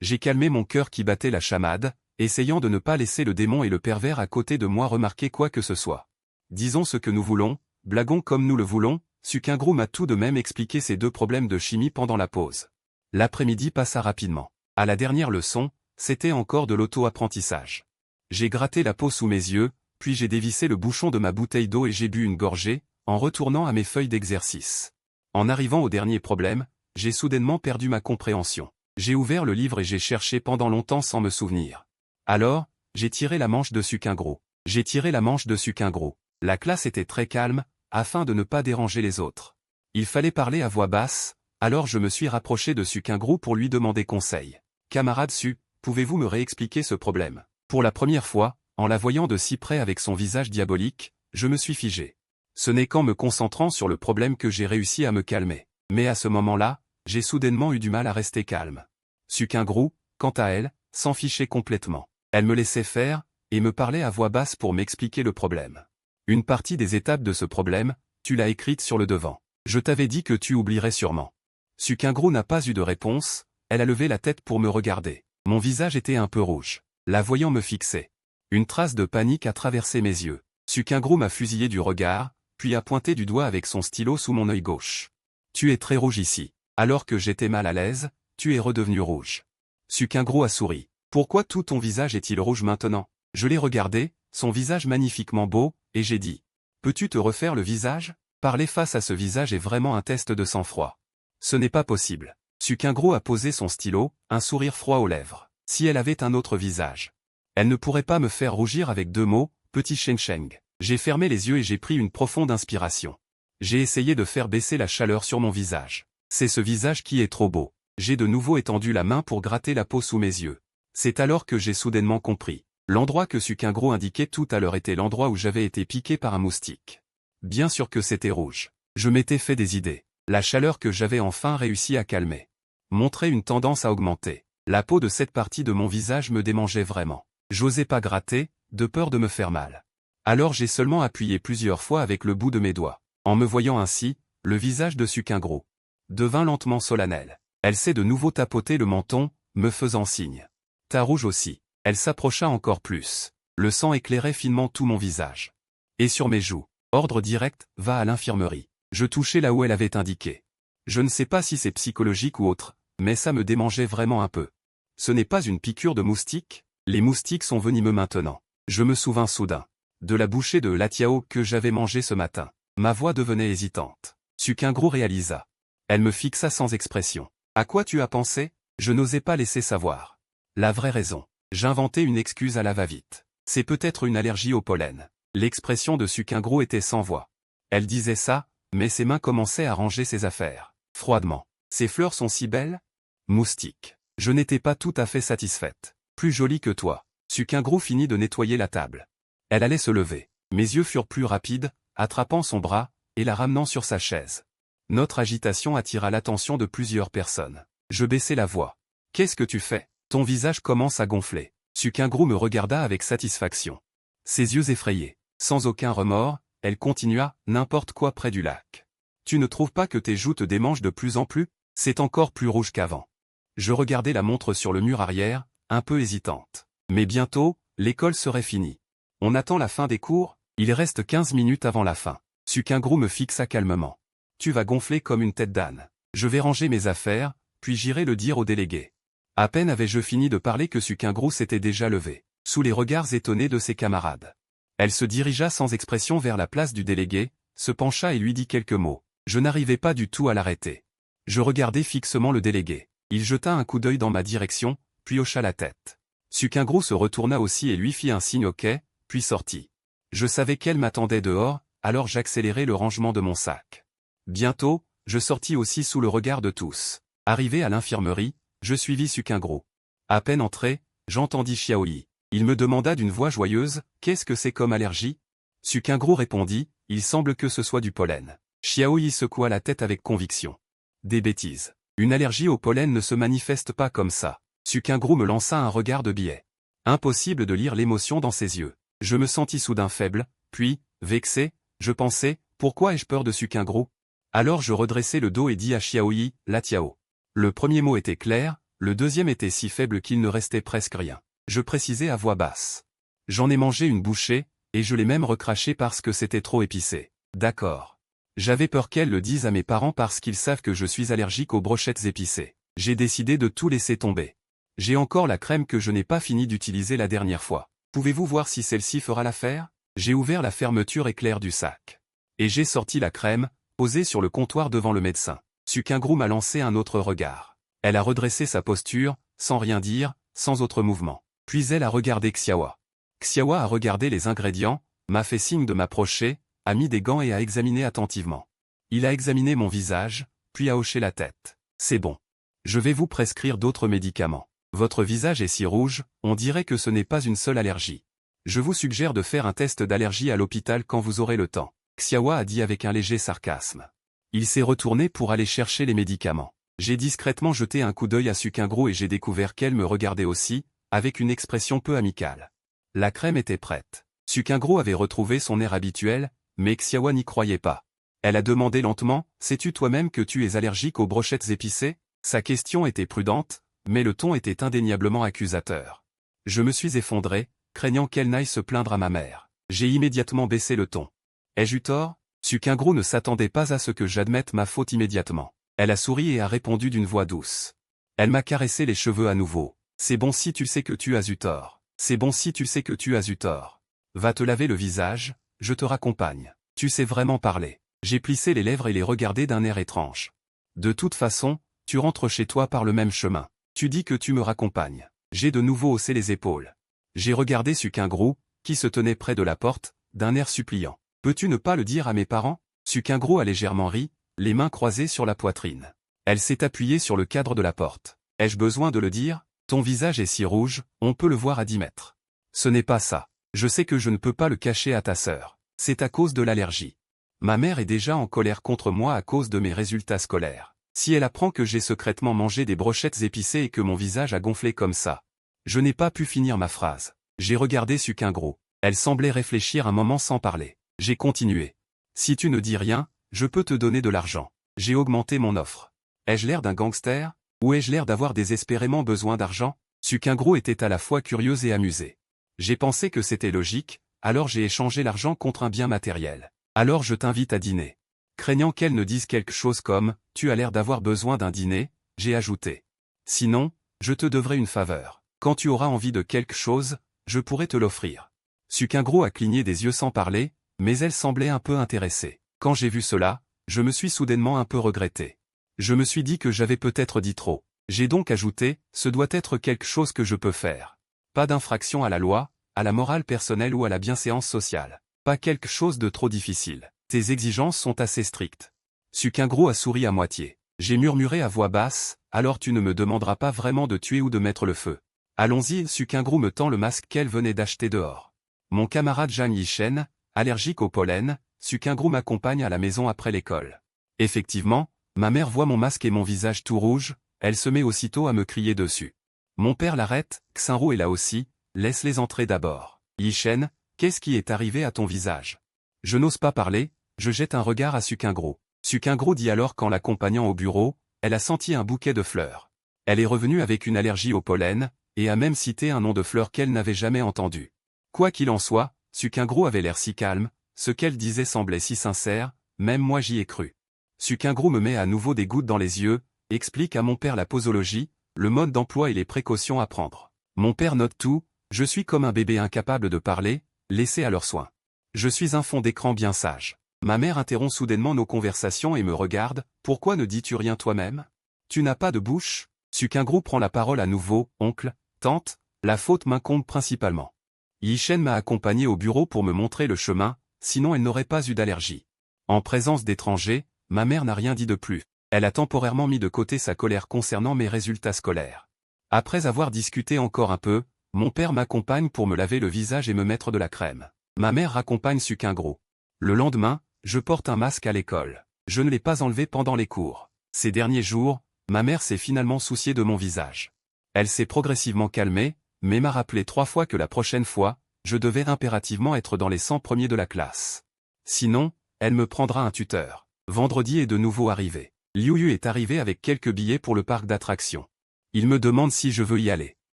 J'ai calmé mon cœur qui battait la chamade, essayant de ne pas laisser le démon et le pervers à côté de moi remarquer quoi que ce soit. Disons ce que nous voulons, blaguons comme nous le voulons, Sukingro m'a tout de même expliqué ces 2 problèmes de chimie pendant la pause. L'après-midi passa rapidement. À la dernière leçon, c'était encore de l'auto-apprentissage. J'ai gratté la peau sous mes yeux, puis j'ai dévissé le bouchon de ma bouteille d'eau et j'ai bu une gorgée, en retournant à mes feuilles d'exercice. En arrivant au dernier problème, j'ai soudainement perdu ma compréhension. J'ai ouvert le livre et j'ai cherché pendant longtemps sans me souvenir. Alors, j'ai tiré la manche de Sukingro. J'ai tiré la manche de Sukingro. La classe était très calme, afin de ne pas déranger les autres. Il fallait parler à voix basse, alors je me suis rapproché de Sukingro pour lui demander conseil. Camarade Su, pouvez-vous me réexpliquer ce problème? Pour la première fois, en la voyant de si près avec son visage diabolique, je me suis figé. Ce n'est qu'en me concentrant sur le problème que j'ai réussi à me calmer. Mais à ce moment-là, j'ai soudainement eu du mal à rester calme. Sukingro, quant à elle, s'en fichait complètement. Elle me laissait faire, et me parlait à voix basse pour m'expliquer le problème. Une partie des étapes de ce problème, tu l'as écrite sur le devant. Je t'avais dit que tu oublierais sûrement. Sukingro n'a pas eu de réponse, elle a levé la tête pour me regarder. Mon visage était un peu rouge. La voyant me fixer. Une trace de panique a traversé mes yeux. Sukingro m'a fusillé du regard, puis a pointé du doigt avec son stylo sous mon œil gauche. Tu es très rouge ici. Alors que j'étais mal à l'aise, tu es redevenu rouge. Sukingro a souri. Pourquoi tout ton visage est-il rouge maintenant? Je l'ai regardé, son visage magnifiquement beau, et j'ai dit. Peux-tu te refaire le visage? Parler face à ce visage est vraiment un test de sang-froid. Ce n'est pas possible. Sukingro a posé son stylo, un sourire froid aux lèvres. Si elle avait un autre visage. Elle ne pourrait pas me faire rougir avec 2 mots, petit Sheng-Sheng. J'ai fermé les yeux et j'ai pris une profonde inspiration. J'ai essayé de faire baisser la chaleur sur mon visage. C'est ce visage qui est trop beau. J'ai de nouveau étendu la main pour gratter la peau sous mes yeux. C'est alors que j'ai soudainement compris. L'endroit que Sukingro indiquait tout à l'heure était l'endroit où j'avais été piqué par un moustique. Bien sûr que c'était rouge. Je m'étais fait des idées. La chaleur que j'avais enfin réussi à calmer montrait une tendance à augmenter. La peau de cette partie de mon visage me démangeait vraiment. J'osais pas gratter, de peur de me faire mal. Alors j'ai seulement appuyé plusieurs fois avec le bout de mes doigts. En me voyant ainsi, le visage de Sukingro devint lentement solennel. Elle s'est de nouveau tapoté le menton, me faisant signe. T'as rouge aussi. Elle s'approcha encore plus. Le sang éclairait finement tout mon visage. Et sur mes joues. Ordre direct, va à l'infirmerie. Je touchais là où elle avait indiqué. Je ne sais pas si c'est psychologique ou autre, mais ça me démangeait vraiment un peu. Ce n'est pas une piqûre de moustique? Les moustiques sont venimeux maintenant. Je me souvins soudain de la bouchée de latiao que j'avais mangée ce matin. Ma voix devenait hésitante. Sukingro réalisa. Elle me fixa sans expression. À quoi tu as pensé? Je n'osais pas laisser savoir. La vraie raison. J'inventais une excuse à la va-vite. C'est peut-être une allergie au pollen. L'expression de Sukingro était sans voix. Elle disait ça, mais ses mains commençaient à ranger ses affaires. Froidement. Ces fleurs sont si belles? Moustique. Je n'étais pas tout à fait satisfaite. Plus jolie que toi. Sukingro finit de nettoyer la table. Elle allait se lever. Mes yeux furent plus rapides, attrapant son bras, et la ramenant sur sa chaise. Notre agitation attira l'attention de plusieurs personnes. Je baissai la voix. Qu'est-ce que tu fais? Ton visage commence à gonfler. Sukingro me regarda avec satisfaction. Ses yeux effrayés. Sans aucun remords, elle continua, n'importe quoi près du lac. Tu ne trouves pas que tes joues te démangent de plus en plus? C'est encore plus rouge qu'avant. Je regardai la montre sur le mur arrière, un peu hésitante. Mais bientôt, l'école serait finie. On attend la fin des cours, Il reste 15 minutes avant la fin. Sukingru me fixa calmement. Tu vas gonfler comme une tête d'âne. Je vais ranger mes affaires, puis j'irai le dire au délégué. À peine avais-je fini de parler que Sukingru s'était déjà levé, sous les regards étonnés de ses camarades. Elle se dirigea sans expression vers la place du délégué, se pencha et lui dit quelques mots. Je n'arrivais pas du tout à l'arrêter. Je regardais fixement le délégué. Il jeta un coup d'œil dans ma direction, puis hocha la tête. Sukingru se retourna aussi et lui fit un signe OK, puis sortit. Je savais qu'elle m'attendait dehors, alors j'accélérai le rangement de mon sac. Bientôt, je sortis aussi sous le regard de tous. Arrivé à l'infirmerie, je suivis Sukingru. À peine entré, j'entendis Xiaoyi. Il me demanda d'une voix joyeuse, « Qu'est-ce que c'est comme allergie ?» Sukingru répondit, « Il semble que ce soit du pollen. » Xiaoyi secoua la tête avec conviction. Des bêtises. Une allergie au pollen ne se manifeste pas comme ça. Sukingru me lança un regard de biais. Impossible de lire l'émotion dans ses yeux. Je me sentis soudain faible, puis, vexé, je pensais, pourquoi ai-je peur de Sukingru? Alors je redressai le dos et dis à Xiaoyi, la Tiao. Le premier mot était clair, le deuxième était si faible qu'il ne restait presque rien. Je précisai à voix basse. J'en ai mangé une bouchée, et je l'ai même recraché parce que c'était trop épicé. D'accord. J'avais peur qu'elle le dise à mes parents parce qu'ils savent que je suis allergique aux brochettes épicées. J'ai décidé de tout laisser tomber. J'ai encore la crème que je n'ai pas fini d'utiliser la dernière fois. Pouvez-vous voir si celle-ci fera l'affaire? J'ai ouvert la fermeture éclair du sac. Et j'ai sorti la crème, posée sur le comptoir devant le médecin. Sukingru m'a lancé un autre regard. Elle a redressé sa posture, sans rien dire, sans autre mouvement. Puis elle a regardé Xiaowa. Xiaowa a regardé les ingrédients, m'a fait signe de m'approcher, a mis des gants et a examiné attentivement. Il a examiné mon visage, puis a hoché la tête. C'est bon. Je vais vous prescrire d'autres médicaments. Votre visage est si rouge, on dirait que ce n'est pas une seule allergie. Je vous suggère de faire un test d'allergie à l'hôpital quand vous aurez le temps. Xiaowa a dit avec un léger sarcasme. Il s'est retourné pour aller chercher les médicaments. J'ai discrètement jeté un coup d'œil à Sukingru et j'ai découvert qu'elle me regardait aussi, avec une expression peu amicale. La crème était prête. Sukingru avait retrouvé son air habituel, mais Xiaowa n'y croyait pas. Elle a demandé lentement, « Sais-tu toi-même que tu es allergique aux brochettes épicées ?» Sa question était prudente, mais le ton était indéniablement accusateur. Je me suis effondré, craignant qu'elle n'aille se plaindre à ma mère. J'ai immédiatement baissé le ton. Ai-je eu tort? Sukingru ne s'attendait pas à ce que j'admette ma faute immédiatement. Elle a souri et a répondu d'une voix douce. Elle m'a caressé les cheveux à nouveau. C'est bon si tu sais que tu as eu tort. C'est bon si tu sais que tu as eu tort. Va te laver le visage, je te raccompagne. Tu sais vraiment parler. J'ai plissé les lèvres et les regardé d'un air étrange. De toute façon, tu rentres chez toi par le même chemin. Tu dis que tu me raccompagnes. J'ai de nouveau haussé les épaules. J'ai regardé Sukingru, qui se tenait près de la porte, d'un air suppliant. Peux-tu ne pas le dire à mes parents? Sukingru a légèrement ri, les mains croisées sur la poitrine. Elle s'est appuyée sur le cadre de la porte. Ai-je besoin de le dire? Ton visage est si rouge, on peut le voir à 10 mètres. Ce n'est pas ça. Je sais que je ne peux pas le cacher à ta sœur. C'est à cause de l'allergie. Ma mère est déjà en colère contre moi à cause de mes résultats scolaires. Si elle apprend que j'ai secrètement mangé des brochettes épicées et que mon visage a gonflé comme ça. Je n'ai pas pu finir ma phrase. J'ai regardé Sukingru. Elle semblait réfléchir un moment sans parler. J'ai continué. Si tu ne dis rien, je peux te donner de l'argent. J'ai augmenté mon offre. Ai-je l'air d'un gangster? Ou ai-je l'air d'avoir désespérément besoin d'argent? Sukingru était à la fois curieuse et amusée. J'ai pensé que c'était logique, alors j'ai échangé l'argent contre un bien matériel. Alors je t'invite à dîner. Craignant qu'elle ne dise quelque chose comme « Tu as l'air d'avoir besoin d'un dîner », j'ai ajouté. Sinon, je te devrai une faveur. Quand tu auras envie de quelque chose, je pourrai te l'offrir. Sukingru a cligné des yeux sans parler, mais elle semblait un peu intéressée. Quand j'ai vu cela, je me suis soudainement un peu regretté. Je me suis dit que j'avais peut-être dit trop. J'ai donc ajouté « Ce doit être quelque chose que je peux faire. Pas d'infraction à la loi, à la morale personnelle ou à la bienséance sociale. Pas quelque chose de trop difficile. Tes exigences sont assez strictes. » Sukingru a souri à moitié. J'ai murmuré à voix basse, « Alors tu ne me demanderas pas vraiment de tuer ou de mettre le feu. » Allons-y. Sukingru me tend le masque qu'elle venait d'acheter dehors. Mon camarade Zhang Yishen, allergique au pollen, Sukingru m'accompagne à la maison après l'école. Effectivement, ma mère voit mon masque et mon visage tout rouge, elle se met aussitôt à me crier dessus. Mon père l'arrête, Xinru est là aussi, laisse-les entrer d'abord. Yishen, qu'est-ce qui est arrivé à ton visage? Je n'ose pas parler, je jette un regard à Sukingru. Sukingru dit alors qu'en l'accompagnant au bureau, elle a senti un bouquet de fleurs. Elle est revenue avec une allergie au pollen, et a même cité un nom de fleur qu'elle n'avait jamais entendu. Quoi qu'il en soit, Sukyungro avait l'air si calme, ce qu'elle disait semblait si sincère, même moi j'y ai cru. Sukyungro me met à nouveau des gouttes dans les yeux, explique à mon père la posologie, le mode d'emploi et les précautions à prendre. Mon père note tout, je suis comme un bébé incapable de parler, laissé à leurs soins. Je suis un fond d'écran bien sage. Ma mère interrompt soudainement nos conversations et me regarde, pourquoi ne dis-tu rien toi-même? Tu n'as pas de bouche? Sukyungro prend la parole à nouveau, oncle, tante, la faute m'incombe principalement. Yi-Shen m'a accompagné au bureau pour me montrer le chemin, sinon elle n'aurait pas eu d'allergie. En présence d'étrangers, ma mère n'a rien dit de plus. Elle a temporairement mis de côté sa colère concernant mes résultats scolaires. Après avoir discuté encore un peu, mon père m'accompagne pour me laver le visage et me mettre de la crème. Ma mère raccompagne Sukyungro. Le lendemain, je porte un masque à l'école. Je ne l'ai pas enlevé pendant les cours. Ces derniers jours, ma mère s'est finalement souciée de mon visage. Elle s'est progressivement calmée, mais m'a rappelé 3 fois que la prochaine fois, je devais impérativement être dans les 100 premiers de la classe. Sinon, elle me prendra un tuteur. Vendredi est de nouveau arrivé. Liu Yu est arrivé avec quelques billets pour le parc d'attractions. Il me demande si je veux y aller.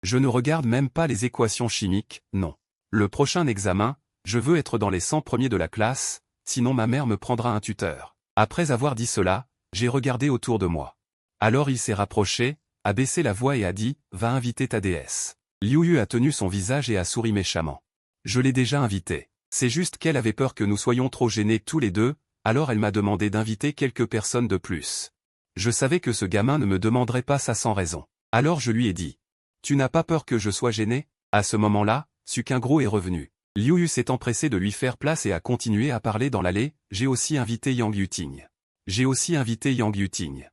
Je ne regarde même pas les équations chimiques, non. Le prochain examen, je veux être dans les 100 premiers de la classe, sinon ma mère me prendra un tuteur. Après avoir dit cela, j'ai regardé autour de moi. Alors il s'est rapproché, a baissé la voix et a dit « Va inviter ta déesse ». Liu Yu a tenu son visage et a souri méchamment. Je l'ai déjà invitée. C'est juste qu'elle avait peur que nous soyons trop gênés tous les deux, alors elle m'a demandé d'inviter quelques personnes de plus. Je savais que ce gamin ne me demanderait pas ça sans raison. Alors je lui ai dit « Tu n'as pas peur que je sois gêné ?» À ce moment-là, Sukyungro est revenu. Liu Yu s'est empressé de lui faire place et a continué à parler dans l'allée. J'ai aussi invité Yang Yuting.